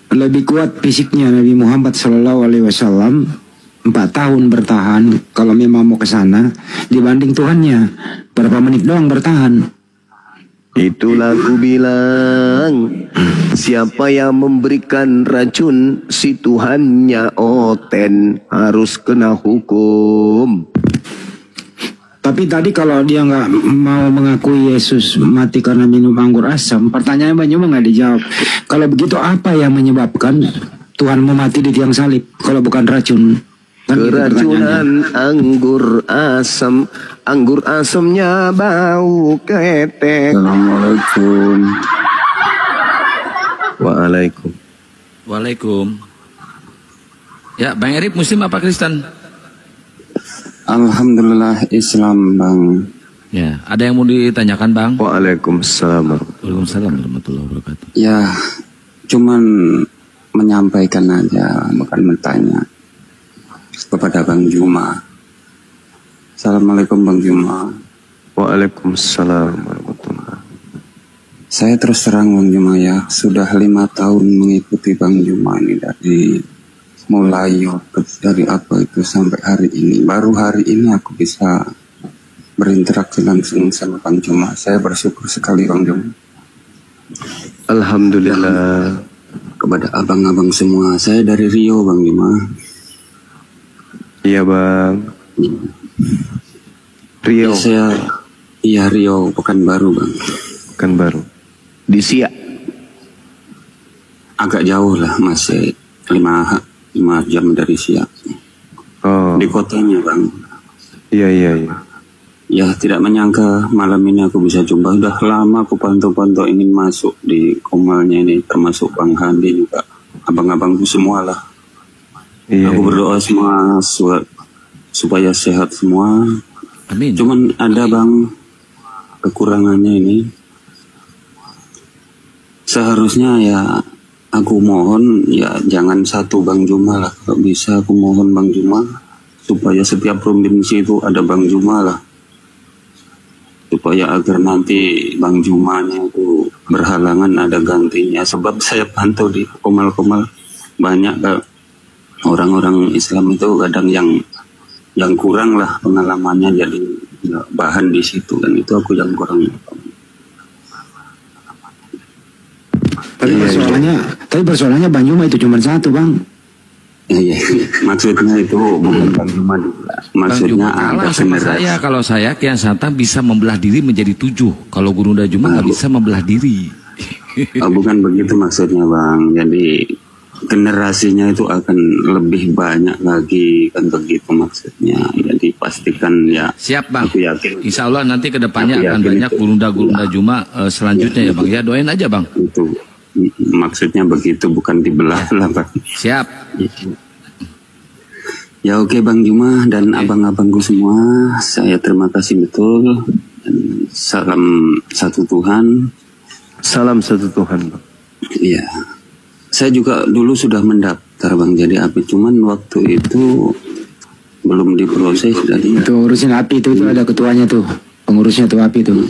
lebih kuat fisiknya Nabi Muhammad SAW 4 tahun bertahan kalau memang mau ke sana dibanding Tuhannya berapa menit doang bertahan. Itulah aku bilang, siapa yang memberikan racun si Tuhannya Oten harus kena hukum. Tapi tadi kalau dia nggak mau mengakui Yesus mati karena minum anggur asam, pertanyaannya banyak nggak dijawab. Kalau begitu apa yang menyebabkan Tuhan mau mati di tiang salib kalau bukan racun? Kan keracunan anggur asam, anggur asamnya bau ketek. Assalamualaikum. Waalaikum. Ya, Bang Erip Muslim apa Kristen? Alhamdulillah Islam, Bang. Ya, ada yang mau ditanyakan, Bang? Waalaikumsalam. Waalaikumsalam warahmatullahi wabarakatuh. Ya, cuman menyampaikan aja, bukan bertanya kepada Bang Juma. Assalamualaikum Bang Juma. Waalaikumsalam warahmatullahi. Saya terus terang Bang Juma ya, sudah 5 tahun mengikuti Bang Juma ini dari mulai dari apa itu sampai hari ini. Baru hari ini aku bisa berinteraksi langsung sama Bang Juma. Saya bersyukur sekali Bang Juma. Alhamdulillah. Kepada abang-abang semua, saya dari Rio Bang Juma. Iya Bang. Rio. Ya, iya Rio, Pekanbaru Bang. Pekanbaru. Di Siak. Agak jauh lah, masih 5 jam dari Siak. Oh. Di kotanya Bang. Iya. Ya tidak menyangka malam ini aku bisa jumpa. Udah lama aku pantau-pantau ingin masuk di komalnya ini, termasuk Bang Handi juga. Abang-abangku semua lah. Iya, aku berdoa semua supaya sehat semua. Amin. Cuman ada Bang kekurangannya ini. Seharusnya ya aku mohon ya jangan satu Bang Juma lah. Kalau bisa aku mohon Bang Juma supaya setiap provinsi itu ada Bang Juma lah. Supaya agar nanti Bang Jumanya itu berhalangan ada gantinya. Sebab saya pantau di komal-komal banyak orang-orang Islam itu kadang yang kurang lah pengalamannya jadi bahan di situ, dan itu aku yang kurang. Tapi persoalannya Bang Juma itu cuma satu Bang. Iya, maksudnya itu bukan Bang Juma. Maksudnya ada sama saya, kalau saya Kian Santang bisa membelah diri menjadi 7. Kalau Gurunda Juma nggak bisa membelah diri. Bukan begitu maksudnya Bang. Jadi generasinya itu akan lebih banyak lagi kan, begitu maksudnya. Jadi pastikan ya. Siap Bang. Aku yakin. Insya Allah nanti kedepannya akan banyak Gurunda Juma selanjutnya ya Bang. Ya doain aja Bang. Itu maksudnya begitu, bukan dibelah lah Bang. Siap. Ya oke Bang Juma dan abang-abangku semua, saya terima kasih betul. Dan salam satu Tuhan. Salam satu Tuhan Bang. Iya. Saya juga dulu sudah mendaftar Bang jadi API, cuman waktu itu belum diproses. Jadi itu urusin API itu ada ketuanya tuh, pengurusnya tuh API tuh,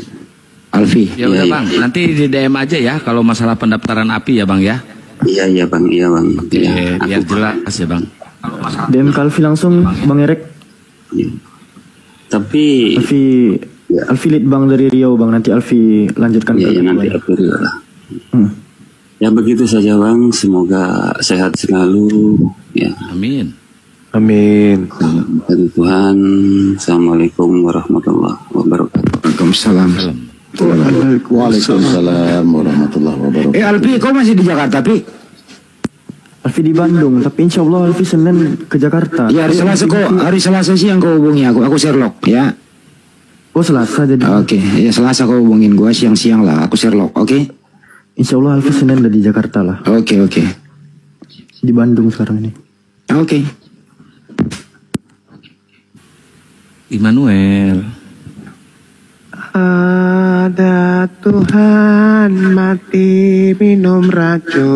Alfi. Ya udah Bang, nanti di DM aja ya kalau masalah pendaftaran API ya Bang ya. Iya Bang. Oke, biar jelas ya Bang. DM ke Alfi langsung Bang Erek. Tapi Alfi lead Bang dari Riau Bang, nanti Alfi lanjutkan ke nanti Alfi Riau lah. Ya begitu saja Bang, semoga sehat selalu ya. Amin. Dari Tuhan. Assalamualaikum warahmatullahi wabarakatuh. Waalaikumsalam. Waalaikumsalam warahmatullahi wabarakatuh. Alfi, kau masih di Jakarta Pi? Alfi di Bandung, tapi insya Allah Alfi Senin ke Jakarta. Ya hari Selasa siang kau hubungi aku Sherlock ya. Oh Selasa jadi. Oke, ya Selasa kau hubungin gua siang-siang lah, aku Sherlock, oke? Insya Allah Alfi Senin udah di Jakarta lah. Oke. Di Bandung sekarang ini. Oke. Immanuel. Ada Tuhan mati minum racun.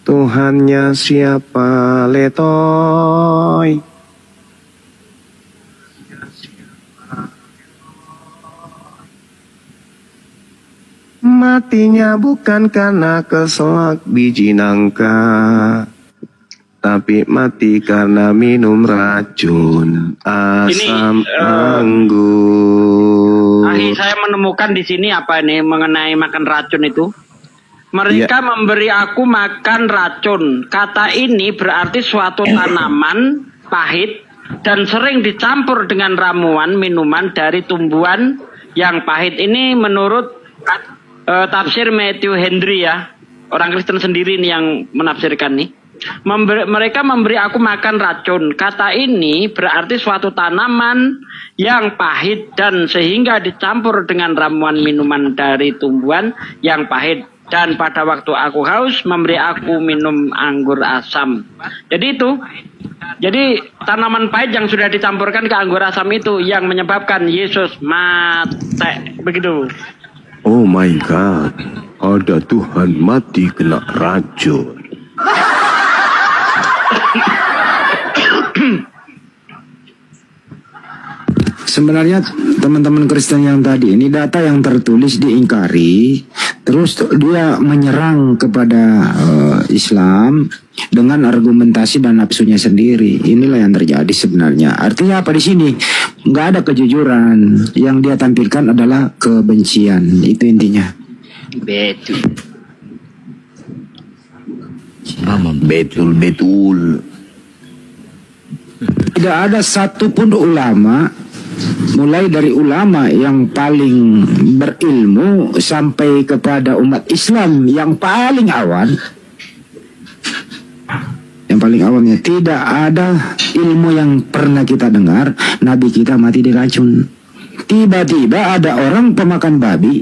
Tuhannya siapa letoy? Matinya bukan karena keselak biji nangka, tapi mati karena minum racun asam anggur. Saya menemukan di sini apa ini mengenai makan racun itu. Mereka memberi aku makan racun. Kata ini berarti suatu tanaman pahit dan sering dicampur dengan ramuan minuman dari tumbuhan yang pahit. Ini menurut tafsir Matthew Henry ya. Orang Kristen sendiri nih yang menafsirkan nih. Mereka memberi aku makan racun. Kata ini berarti suatu tanaman yang pahit dan sehingga dicampur dengan ramuan minuman dari tumbuhan yang pahit. Dan pada waktu aku haus memberi aku minum anggur asam. Jadi itu. Jadi tanaman pahit yang sudah dicampurkan ke anggur asam itu yang menyebabkan Yesus mati. Begitu. Oh my God. Ada Tuhan mati kena racun. Sebenarnya teman-teman Kristen yang tadi ini data yang tertulis diingkari, terus dia menyerang kepada Islam dengan argumentasi dan nafsunya sendiri. Inilah yang terjadi sebenarnya. Artinya apa di sini? Nggak ada kejujuran. Yang dia tampilkan adalah kebencian. Itu intinya. Betul. Betul. Tidak ada satupun ulama, mulai dari ulama yang paling berilmu sampai kepada umat Islam yang paling awam, awamnya, tidak ada ilmu yang pernah kita dengar Nabi kita mati diracun. Tiba-tiba ada orang pemakan babi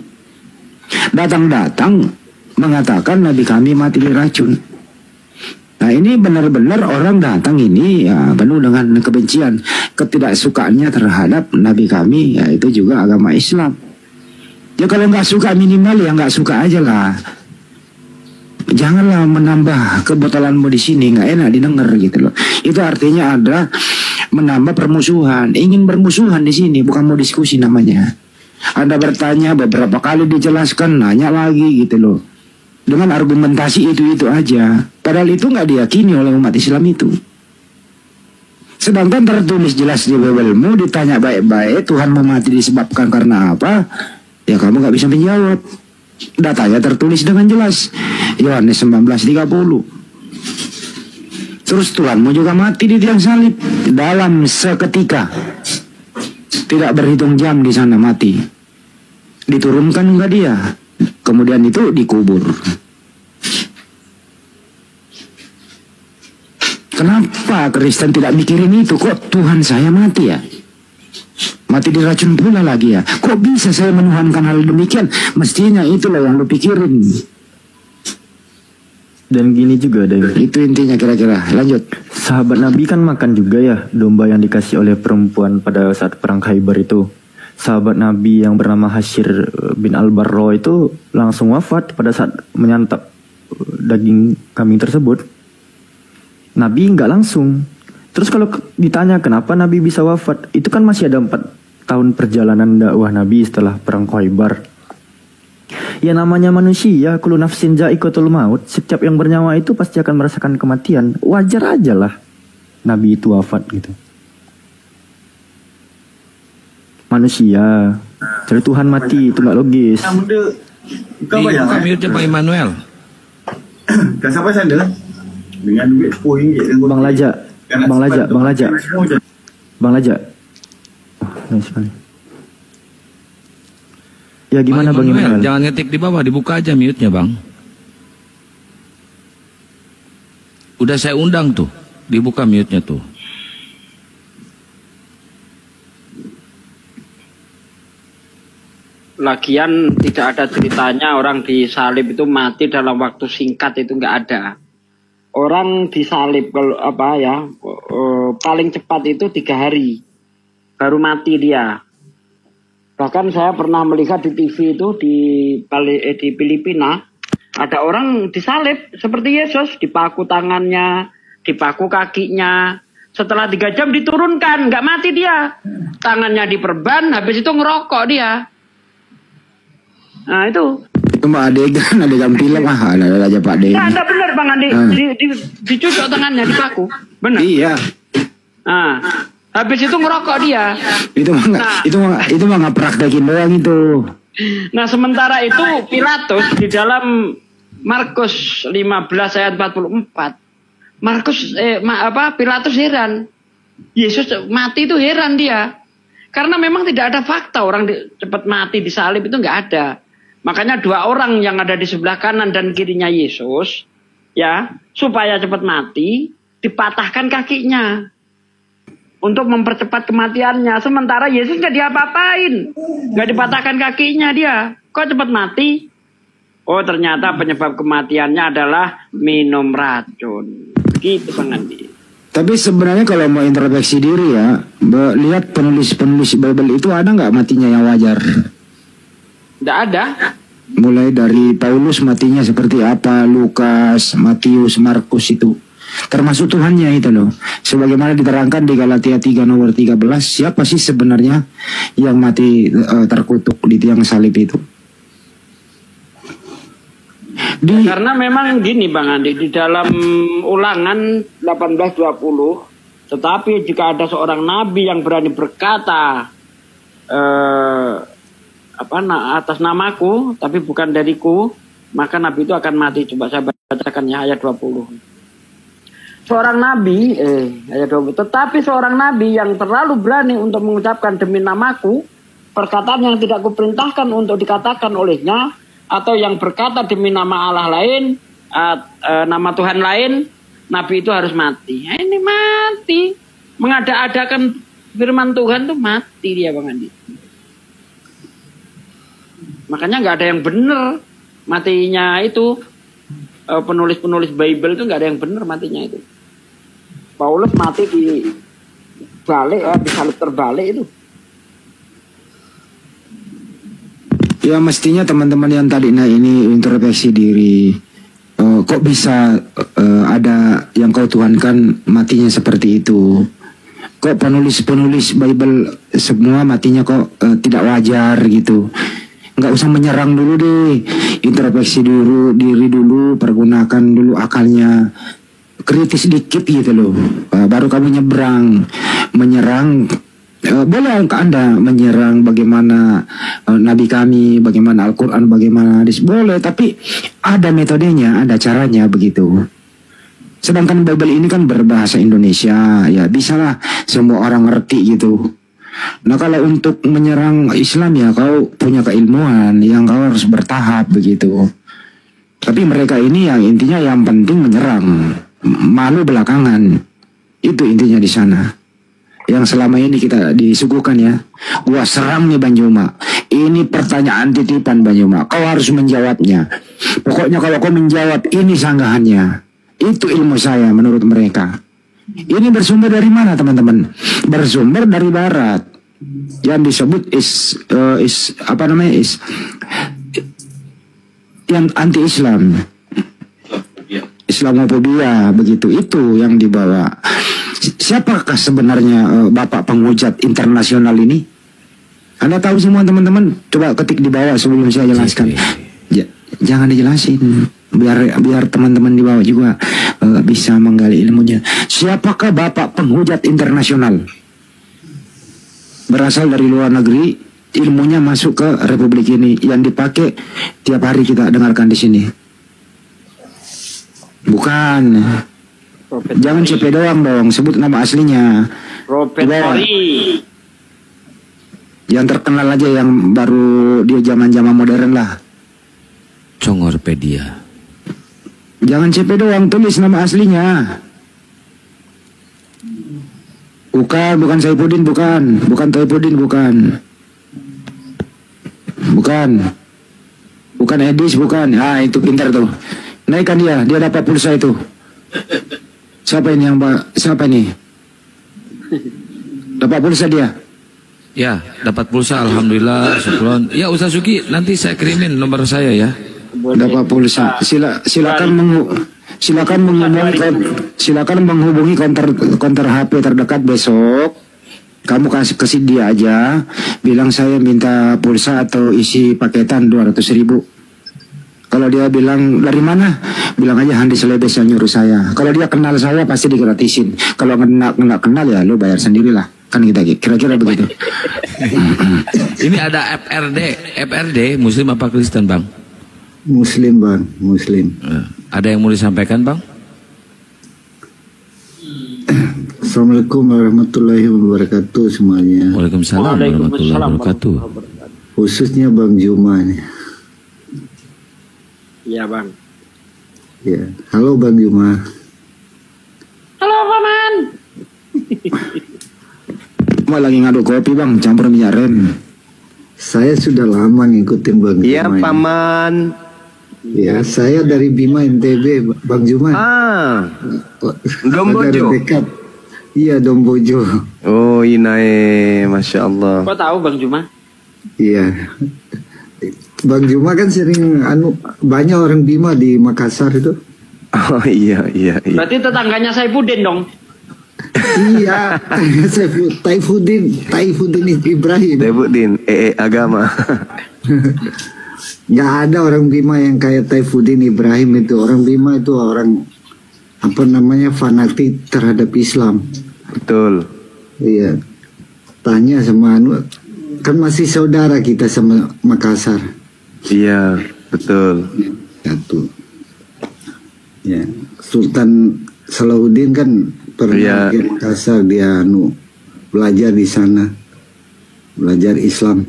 datang mengatakan Nabi kami mati diracun. Nah ini benar-benar orang datang ini ya, penuh dengan kebencian, ketidaksukaannya terhadap Nabi kami, ya itu juga agama Islam. Ya kalau nggak suka minimal ya nggak suka aja lah. Janganlah menambah kebotalanmu di sini, nggak enak didengar gitu loh. Itu artinya ada menambah permusuhan, ingin bermusuhan di sini, bukan mau diskusi namanya. Anda bertanya beberapa kali dijelaskan, nanya lagi gitu loh. Dengan argumentasi itu aja. Padahal itu nggak diyakini oleh umat Islam itu. Sedangkan tertulis jelas di Bible-mu, ditanya baik-baik, Tuhan mau mati disebabkan karena apa? Ya kamu nggak bisa menjawab. Datanya tertulis dengan jelas. Yohanes 19:30. Terus Tuhanmu juga mati di tiang salib dalam seketika. Tidak berhitung jam di sana mati. Diturunkan enggak dia? Kemudian itu dikubur. Kenapa Kristen tidak mikirin itu? Kok Tuhan saya mati ya? Mati diracun pula lagi ya? Kok bisa saya menuhankan hal demikian? Mestinya itulah yang lu pikirin. Dan gini juga David. Itu intinya kira-kira. Lanjut. Sahabat Nabi kan makan juga ya domba yang dikasih oleh perempuan pada saat perang Khaybar itu. Sahabat Nabi yang bernama Hashir bin Al-Barro itu langsung wafat pada saat menyantap daging kambing tersebut. Nabi nggak langsung. Terus kalau ditanya kenapa Nabi bisa wafat, itu kan masih ada 4 tahun perjalanan dakwah Nabi setelah perang Khaybar. Ya namanya manusia, kullu nafsin za'iqatul maut, setiap yang bernyawa itu pasti akan merasakan kematian. Wajar aja lah Nabi itu wafat gitu. Manusia, jadi Tuhan mati itu nggak logis. Buka mute Pak Immanuel. Kan sampai sana dengan duit RM10. Bang Laja. Nice sekali. Ya gimana Bang Immanuel? Jangan ngetik di bawah, dibuka aja mute-nya Bang. Udah saya undang tuh, dibuka mute-nya tuh. Lagian tidak ada ceritanya orang disalib itu mati dalam waktu singkat, itu nggak ada. Orang disalib kalau paling cepat itu 3 hari baru mati dia. Bahkan saya pernah melihat di TV itu di Filipina ada orang disalib seperti Yesus, dipaku tangannya, dipaku kakinya. Setelah 3 jam diturunkan, nggak mati dia. Tangannya diperban, habis itu ngerokok dia. Nah itu. Cuma adegan film ada aja Pak De. Nah, ada benar Bang Andi, dicucuk tangannya, dipaku. Benar. Iya. Nah, habis itu ngerokok dia. Itu mah nggak praktekin doang itu. Nah, sementara itu Pilatus di dalam Markus 15 ayat 44. Pilatus heran. Yesus mati itu heran dia. Karena memang tidak ada fakta orang cepat mati disalib itu nggak ada. Makanya 2 orang yang ada di sebelah kanan dan kirinya Yesus, ya, supaya cepat mati, dipatahkan kakinya untuk mempercepat kematiannya. Sementara Yesus nggak diapa-apain, nggak dipatahkan kakinya dia. Kok cepat mati? Oh, ternyata penyebab kematiannya adalah minum racun. Gitu Bang Andi. Tapi sebenarnya kalau mau introspeksi diri ya, lihat penulis-penulis Bible itu ada nggak matinya yang wajar? Tidak ada. Mulai dari Paulus matinya seperti apa, Lukas, Matius, Markus itu. Termasuk Tuhannya itu loh. Sebagaimana diterangkan di Galatia 3 nomor 13, siapa sih sebenarnya yang mati terkutuk di tiang salib itu? Karena memang gini Bang Andi, di dalam Ulangan 18:20, tetapi jika ada seorang nabi yang berani berkata atas namaku tapi bukan dariku, maka nabi itu akan mati. Coba saya bacakan ya ayat 20. Seorang nabi ayat 20, tetapi seorang nabi yang terlalu berani untuk mengucapkan demi namaku perkataan yang tidak kuperintahkan untuk dikatakan olehnya, atau yang berkata demi nama Allah lain, nama Tuhan lain, nabi itu harus mati. Nah, ini mati. Mengada-adakan firman Tuhan tuh mati dia Bang Andi. Makanya nggak ada yang benar matinya itu. Penulis-penulis Bible itu nggak ada yang benar matinya itu. Paulus mati di salib terbalik itu. Ya mestinya teman-teman yang tadi ini introspeksi diri. Kok bisa ada yang kau tuhankan matinya seperti itu? Kok penulis-penulis Bible semua matinya kok tidak wajar gitu? Nggak usah menyerang dulu deh, introspeksi dulu diri dulu, pergunakan dulu akalnya, kritis dikit gitu loh, baru kamu menyerang. Boleh Anda menyerang bagaimana Nabi kami, bagaimana Al-Quran, bagaimana hadis, boleh, tapi ada metodenya, ada caranya begitu. Sedangkan Bible ini kan berbahasa Indonesia, ya bisalah semua orang ngerti gitu. Nah kalau untuk menyerang Islam ya kau punya keilmuan yang kau harus bertahap begitu. Tapi mereka ini yang intinya yang penting menyerang, malu belakangan. Itu intinya di sana. Yang selama ini kita disuguhkan ya. Gua serang nih Banjuma. Ini pertanyaan titipan Banjuma. Kau harus menjawabnya. Pokoknya kalau kau menjawab ini sanggahannya. Itu ilmu saya menurut mereka. Ini bersumber dari mana teman-teman? Bersumber dari Barat. Yang disebut yang anti-Islam, Islamofobia begitu, itu yang dibawa. Siapakah sebenarnya Bapak penghujat internasional ini? Anda tahu semua teman-teman? Coba ketik di bawah sebelum saya jelaskan. Jangan dijelasin, biar teman-teman di bawah juga bisa menggali ilmunya. Siapakah Bapak penghujat internasional? Berasal dari luar negeri, ilmunya masuk ke Republik ini, yang dipakai tiap hari kita dengarkan di sini. Bukan. Jangan CP doang dong, sebut nama aslinya. Robert Horry. Yang terkenal aja, yang baru dia zaman-zaman modern lah. Congorpedia. Jangan CP doang, tulis nama aslinya. Bukan Saifuddin, bukan Saifuddin, bukan. Bukan Edis, bukan. Ah, itu pintar tuh. Naikkan dia dapat pulsa itu. Siapa ini dapat pulsa dia? Ya, dapat pulsa, alhamdulillah, syukron. Ya, Ustaz Suki, nanti saya kirimin nomor saya ya. Dapat pulsa. Silakan menghubungi konter HP terdekat besok. Kamu kasih dia aja, bilang saya minta pulsa atau isi paketan 200.000. Kalau dia bilang dari mana, bilang aja Handi Selebes yang nyuruh saya. Kalau dia kenal saya pasti digratisin. Kalau nggak kenal ya lo bayar sendirilah. Kan kita kira-kira begitu. Ini ada FRD Muslim apa Kristen Bang? Muslim Bang, Muslim. Ada yang mau disampaikan Bang? Assalamualaikum warahmatullahi wabarakatuh semuanya. Waalaikumsalam warahmatullahi wabarakatuh. Khususnya Bang Juma nih. Iya Bang. Ya, halo Bang Juma. Halo Paman. Mau lagi ngaduk kopi Bang, campur minyak rem. Saya sudah lama ngikutin Bang Juma. Iya Paman. Ya, saya dari Bima NTB Bang Juma. Dombojo. Iya, Dombojo. Oh, inae, Masya Allah. Kok tahu Bang Juma? Iya. Bang Juma kan sering banyak orang Bima di Makassar itu. Oh iya. Berarti tetangganya Saifuddin dong. Iya, Taifuddin Ibrahim. Taifuddin, agama. Nggak ada orang Bima yang kayak Taifuddin Ibrahim itu. Orang Bima itu orang fanatik terhadap Islam. Betul. Iya. Tanya sama kan masih saudara kita sama Makassar. Iya, betul. Satu. Ya, Sultan Salahuddin kan pernah di Makassar, dia belajar di sana, belajar Islam.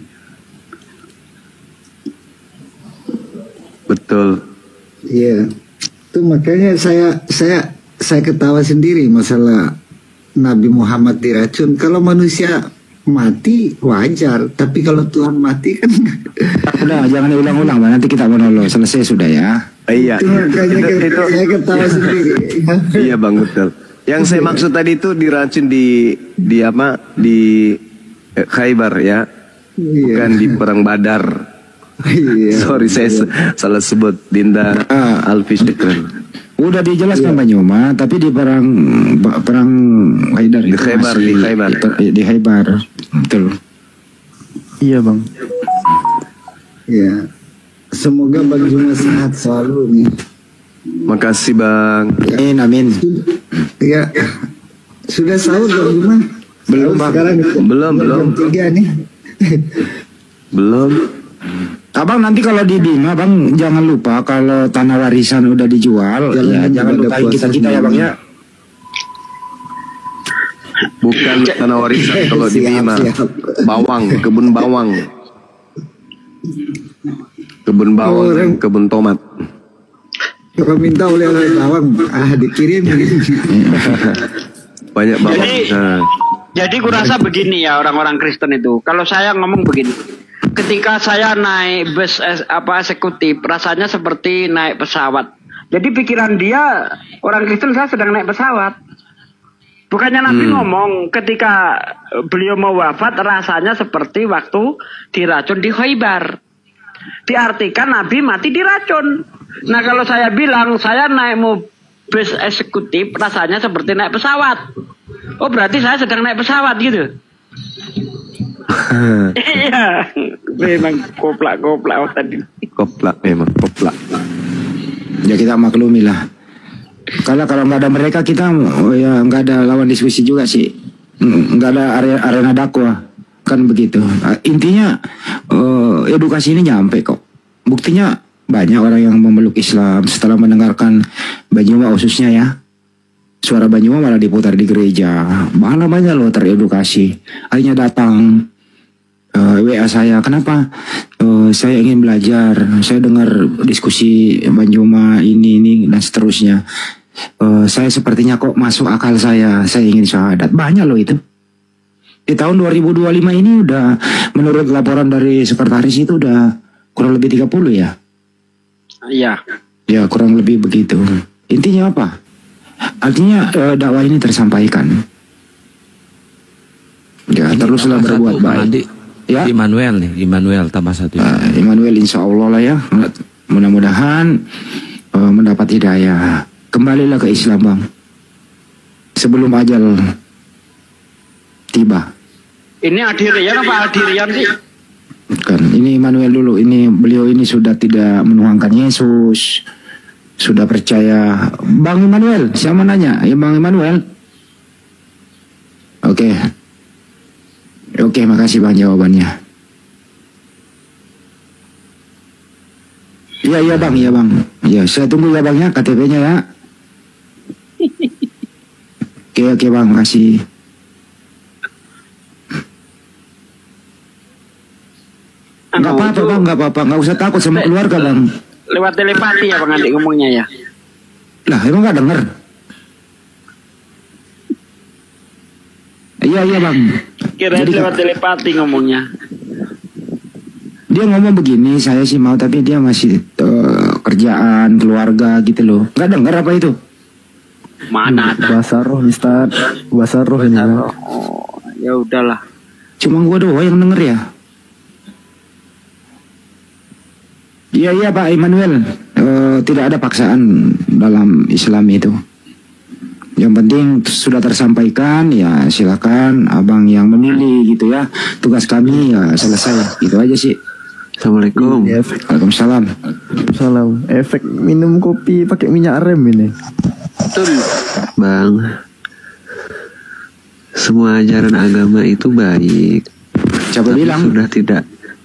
Betul. Iya. Itu makanya saya ketawa sendiri masalah Nabi Muhammad diracun. Kalau manusia mati wajar, tapi kalau Tuhan mati kan udah jangan diulang-ulang, nanti kita monolog selesai sudah ya. Iya. Itu saya ketawa sendiri. Iya Bang, betul. Yang saya maksud tadi itu diracun di Khaybar ya. Bukan di perang Badar. Sorry saya salah sebut. Dinda Alfi Syukran. Udah dijelaskan Pak Nyuma, tapi di perang Haidar di Khaybar. Di Khaybar. Betul. Iya Bang. Ya. Semoga Bang Juma sehat selalu nih. Makasih Bang. Amin. Ya. Sudah sahur Bang Juma? Belum Bang. Sekarang belum. 3 nih. Belum. Abang nanti kalau di Bima Bang jangan lupa kalau tanah warisan udah dijual, jangan lupa kita ya Bang ya. Bukan tanah warisan kalau di Bima. Kebun bawang, kebun tomat. Kalau minta oleh bawang, dikirim. Banyak bawang. Jadi kurasa begini ya orang-orang Kristen itu. Kalau saya ngomong begini, ketika saya naik bus eksekutif, rasanya seperti naik pesawat. Jadi pikiran dia orang Kristen saya sedang naik pesawat. Bukannya Nabi ngomong ketika beliau mau wafat rasanya seperti waktu diracun di Khaybar. Diartikan Nabi mati diracun. Nah kalau saya bilang saya naik bus eksekutif rasanya seperti naik pesawat. Oh berarti saya sedang naik pesawat gitu. Iya, memang koplak tadi. Memang koplak. Ya kita maklumi lah. Kalau nggak ada mereka kita ya nggak ada lawan diskusi juga sih. Nggak ada arena dakwah kan begitu. Intinya edukasi ini nyampe kok. Buktinya banyak orang yang memeluk Islam setelah mendengarkan Banyuma khususnya ya. Suara Banyuma malah diputar di gereja. Malah banyak loh teredukasi. Akhirnya datang WA saya, kenapa? Saya ingin belajar. Saya dengar diskusi Banyuma ini dan seterusnya. Saya sepertinya kok masuk akal saya ingin syahadat. Banyak loh itu. Di tahun 2025 ini udah, menurut laporan dari sekretaris itu udah kurang lebih 30 ya? Iya. Ya kurang lebih begitu. Intinya apa? Artinya dakwah ini tersampaikan. Ya teruslah berbuat baik. Ya. Immanuel tambah satu. Immanuel insya Allah lah ya. Mudah-mudahan mendapat hidayah. Kembalilah ke Islam bang. Sebelum ajal tiba. Ini Adirian apa Adirian sih? Bukan, ini Immanuel dulu. Beliau ini sudah tidak menuhankan Yesus. Sudah percaya. Bang Immanuel, siapa nanya? Ya Bang Immanuel. Oke, makasih bang jawabannya. Iya bang. Ya, saya tunggu ya bang ya, KTP-nya ya. Oke bang, makasih. Nggak apa-apa bang, nggak usah takut sama keluarga bang. Lewat telepati ya bang Andi ngomongnya ya. Lah emang nggak denger? Iya bang. Kira lewat telepati ngomongnya. Dia ngomong begini, saya sih mau tapi dia masih kerjaan, keluarga gitu loh. Nggak denger apa itu? Mana ada? Bahasa roh Ustaz. Bahasa roh ini. Oh, ya udahlah. Cuma gua doang yang denger ya. Iya Pak Immanuel, tidak ada paksaan dalam Islam itu. Yang penting sudah tersampaikan, ya silakan abang yang memilih gitu ya. Tugas kami ya selesai, gitu aja sih. Assalamualaikum. Waalaikumsalam. Salam. Efek minum kopi pakai minyak rem ini. Betul. Bang, semua ajaran agama itu baik. Siapa bilang?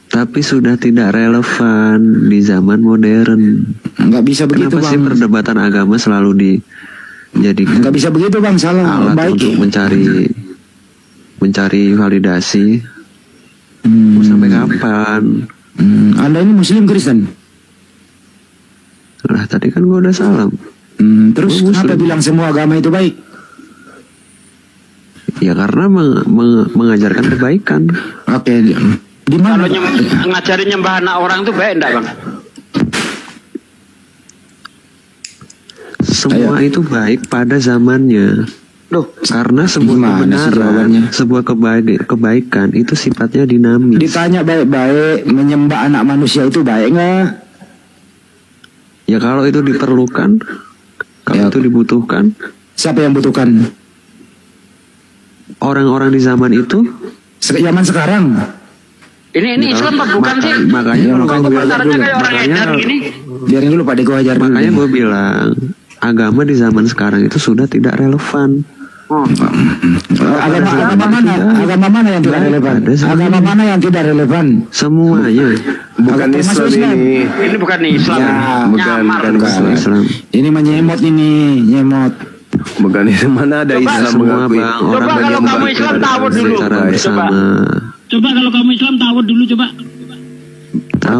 Tapi sudah tidak relevan di zaman modern. Nggak bisa begitu Kenapa bang. sih perdebatan agama selalu dijadikan nggak bisa begitu bang, salah. alat Baik untuk ya. mencari validasi. Mau sampai kapan? Anda ini Muslim Kristen? Lah tadi kan gua udah salam. Terus kenapa bilang semua agama itu baik? Ya karena mengajarkan kebaikan. Oke. Di mana? Kalau ngajarin nyembah anak orang tuh baik enggak bang? Semua itu baik pada zamannya. Loh, karena sebuah kebenaran, sebuah kebaikan itu sifatnya dinamis. Ditanya baik-baik, menyembah anak manusia itu baik nggak? Ya kalau itu diperlukan, kalau itu dibutuhkan. Siapa yang butuhkan? Orang-orang di zaman itu. Zaman sekarang. Ini Islam apa bukan sih? Makanya komentarnya kayak orang edan gini. Biarin dulu Pak Deko ajar dulu. Makanya gue bilang agama di zaman sekarang itu sudah tidak relevan. Agama mana yang tidak relevan? Agama mana yang tidak relevan? Semuanya. Bukan Islam ini. Ini bukan Islam. Ya, bukan Islam. Ini menyemot ini, nyemot. Bukan itu, mana ada Islam mengakui. Coba kalau kamu Islam tawud dulu. Coba kalau kamu Islam tawud dulu coba.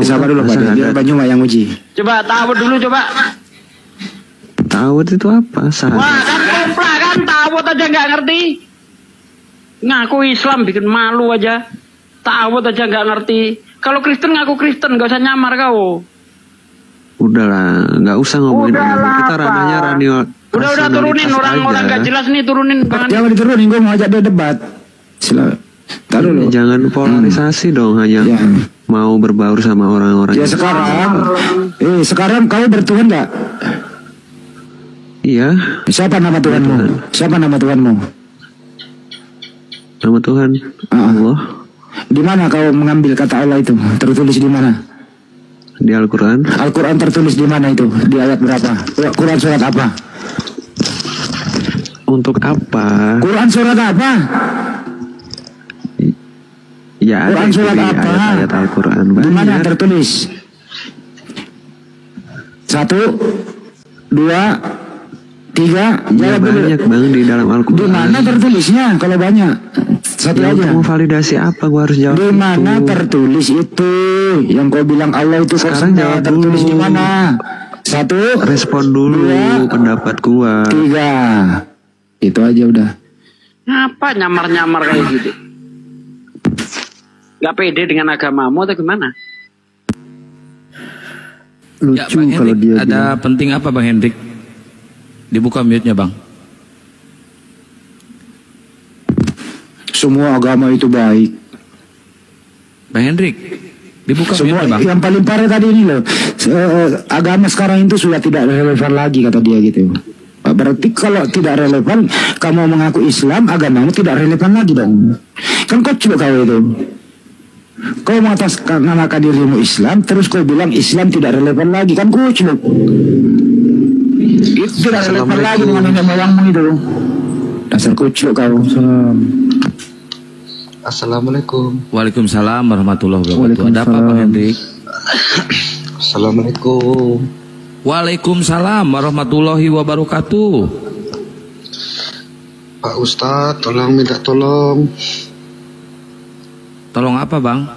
Sabar dulu Pak, biar Banyuma yang uji. Coba tawud dulu coba. Tawud itu apa? Wah kan kopla kan, tawud aja nggak ngerti. Ngaku Islam bikin malu aja. Tawud aja nggak ngerti. Kalau Kristen ngaku Kristen, nggak usah nyamar kau. Udahlah, nggak usah ngomongin agama. Kita ranahnya Udah turunin orang-orang gak jelas nih, turunin. Jangan diturunin, gue mau ajak dia debat. Taruh jangan polarisasi dong, hanya mau berbaur sama orang-orang. Ya sekarang kau bertuhan nggak? Iya. Siapa nama Tuhanmu? Siapa nama Tuhanmu? Nama Tuhan Allah. Di mana kau mengambil kata Allah itu? Tertulis di mana? Di Al-Quran. Al-Quran tertulis di mana itu? Di ayat berapa? Quran surat apa? Untuk apa? Quran surat apa? Ya, Quran surat apa? Ayat Al-Quran. Di mana tertulis? 1, 2, 3. Jawab dulu. Banyak bang di dalam Al-Quran. Di mana tertulisnya? Kalau banyak, satu ya, aja. Mau validasi apa? Gua harus jawab. Di mana tertulis itu? Yang kau bilang Allah itu sekarang jawab tertulis di mana? 1. Respon dulu 2, pendapat gua. 3. Itu aja udah. Ngapa nyamar-nyamar kayak gitu? Nggak pede dengan agamamu atau gimana? Ya, Bang Hendrik, ada penting apa Bang Hendrik? Dibuka mute-nya Bang. Semua agama itu baik. Bang Hendrik, dibuka semua mute-nya Bang. Yang paling parah tadi ini loh, agama sekarang itu sudah tidak relevan lagi kata dia gitu. Berarti kalau tidak relevan, kamu mengaku Islam, agamamu tidak relevan lagi dong. Kan kocok kau itu. Kau mengatasnamakan dirimu Islam, terus kau bilang Islam tidak relevan lagi, kan kocok. Itu tidak relevan lagi dengan nenek moyangmu itu. Dasar kocok kau. Assalamualaikum. Waalaikumsalam warahmatullahi wabarakatuh. Ada apa Bang Hendrik? Assalamualaikum. Waalaikumsalam warahmatullahi wabarakatuh. Pak Ustadz, tolong minta tolong. Tolong apa Bang?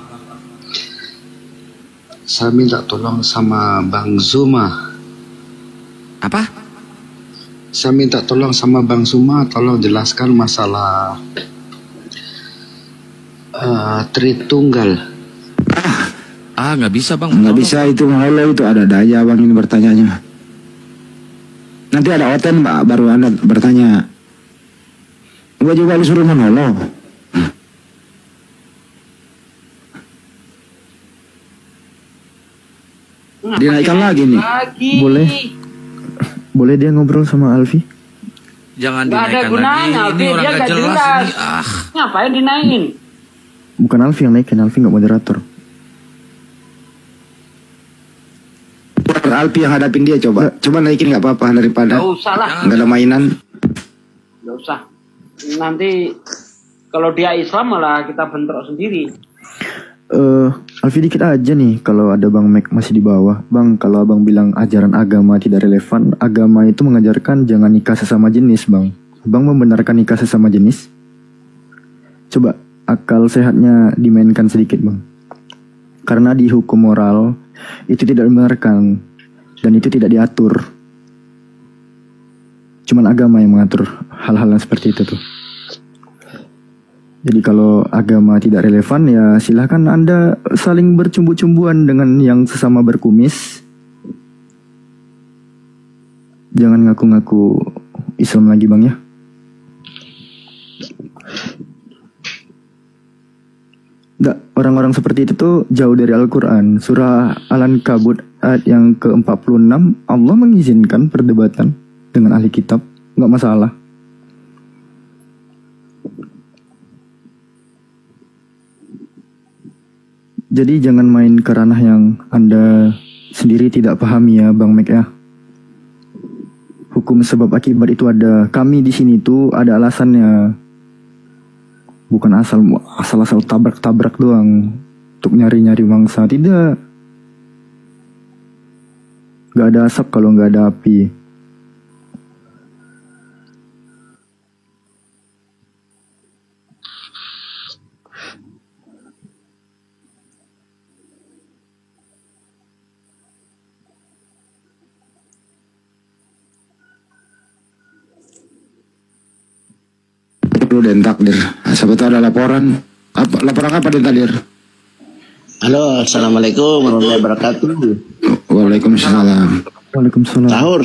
Saya minta tolong sama Bang Zuma. Apa? Saya minta tolong sama Bang Zuma, tolong jelaskan masalah Tritunggal. Nggak bisa Bang. Nggak bisa itu, halo itu ada daya Bang ini bertanyanya. Nanti ada Oten Pak, baru Anda bertanya. Gua juga disuruh menolong. Dinaikkan lagi nih. Boleh dia ngobrol sama Alfi? Jangan Nggak ada dinaikkan gunanya, lagi. Ini orang dia gak nggak jelas jelas. ini. Ngapain dinaikin? Bukan Alfi yang naikin, Alfi nggak moderator. Alfi yang hadapin dia coba. Coba naikin nggak apa-apa daripada Nggak usah lah. nggak ada mainan. Nggak usah. Nanti kalau dia Islam malah kita bentrok sendiri. Alfi dikit aja nih kalau ada Bang Mac masih di bawah. Bang, kalau Abang bilang ajaran agama tidak relevan, agama itu mengajarkan jangan nikah sesama jenis, Bang. Bang membenarkan nikah sesama jenis? Coba akal sehatnya dimainkan sedikit, Bang. Karena di hukum moral itu tidak dibenarkan dan itu tidak diatur. Cuman agama yang mengatur hal-hal yang seperti itu tuh. Jadi kalau agama tidak relevan ya silahkan Anda saling bercumbu-cumbuan dengan yang sesama berkumis. Jangan ngaku-ngaku Islam lagi Bang ya. Orang-orang seperti itu tuh jauh dari Al-Quran. Surah Al-Ankabut ayat yang ke-46, Allah mengizinkan perdebatan dengan ahli kitab, nggak masalah. Jadi jangan main ke ranah yang Anda sendiri tidak pahami ya Bang Mek ya. Hukum sebab akibat itu ada. Kami di sini tuh ada alasannya. Bukan asal-asal tabrak-tabrak doang untuk nyari-nyari mangsa. Tidak. Gak ada asap kalau gak ada api. Lu dan takdir. Siapa tahu ada laporan. Laporan apa den takdir? Halo, assalamualaikum warahmatullahi wabarakatuh. Waalaikumsalam. Waalaikumsalam. Sahur.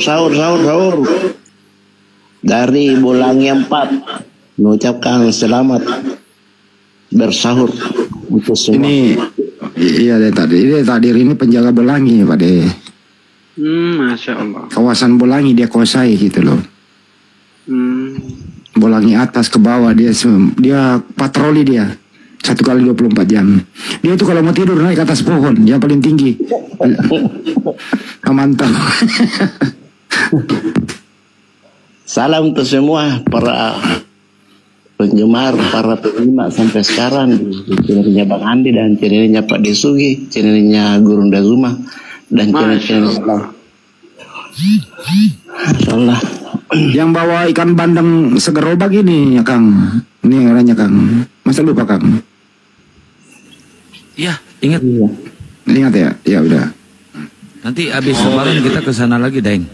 Dari Bolangi 4 mengucapkan selamat bersahur untuk semua. Ini iya den takdir. Ini takdir ini penjaga Bolangi Pak De. Masya Allah. Kawasan Bolangi dia kuasai gitu loh. Bolangi atas ke bawah dia patroli dia 1 kali 24 jam. Dia itu kalau mau tidur naik ke atas pohon yang paling tinggi. Mantap. Salam untuk semua para penggemar, para penyimak sampai sekarang di channelnya Bang Andi dan channelnya Pak Desugi, channelnya Guru Ndazuma dan channel Allah. Yang bawa ikan bandeng segerobak ini ya Kang. Ini orangnya Kang. Masa lupa Kang? Iya, ingat. Ingat ya? Ya udah. Nanti habis lebaran kita ke sana lagi, Deng.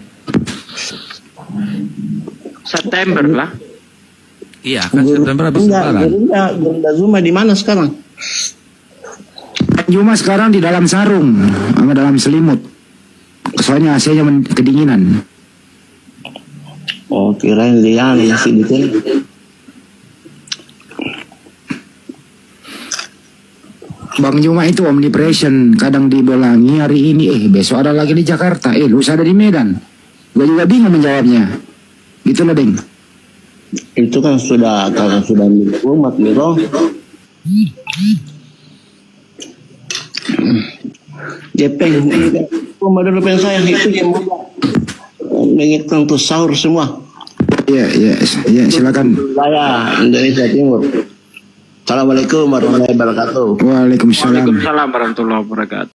September lah. Iya, kan September habis lebaran. Guru Ndazuma di mana sekarang? Cuma sekarang di dalam sarung sama dalam selimut. Soalnya AC-nya kedinginan. Oh, kirain liang ya sih gitu. Bang Juma itu omnipresent, kadang dibolangi hari ini, besok ada lagi di Jakarta, lusa ada di Medan. Gue juga bingung menjawabnya. Gitu lah, Deng. Itu kan karena sudah milik umat, Miro. Jepeng, Ramadan depan saya itu yang mengingatkan untuk sahur semua. Iya, silakan. Saya Indonesia Timur. Assalamualaikum warahmatullahi wabarakatuh. Waalaikumsalam. Waalaikumsalam warahmatullahi wabarakatuh.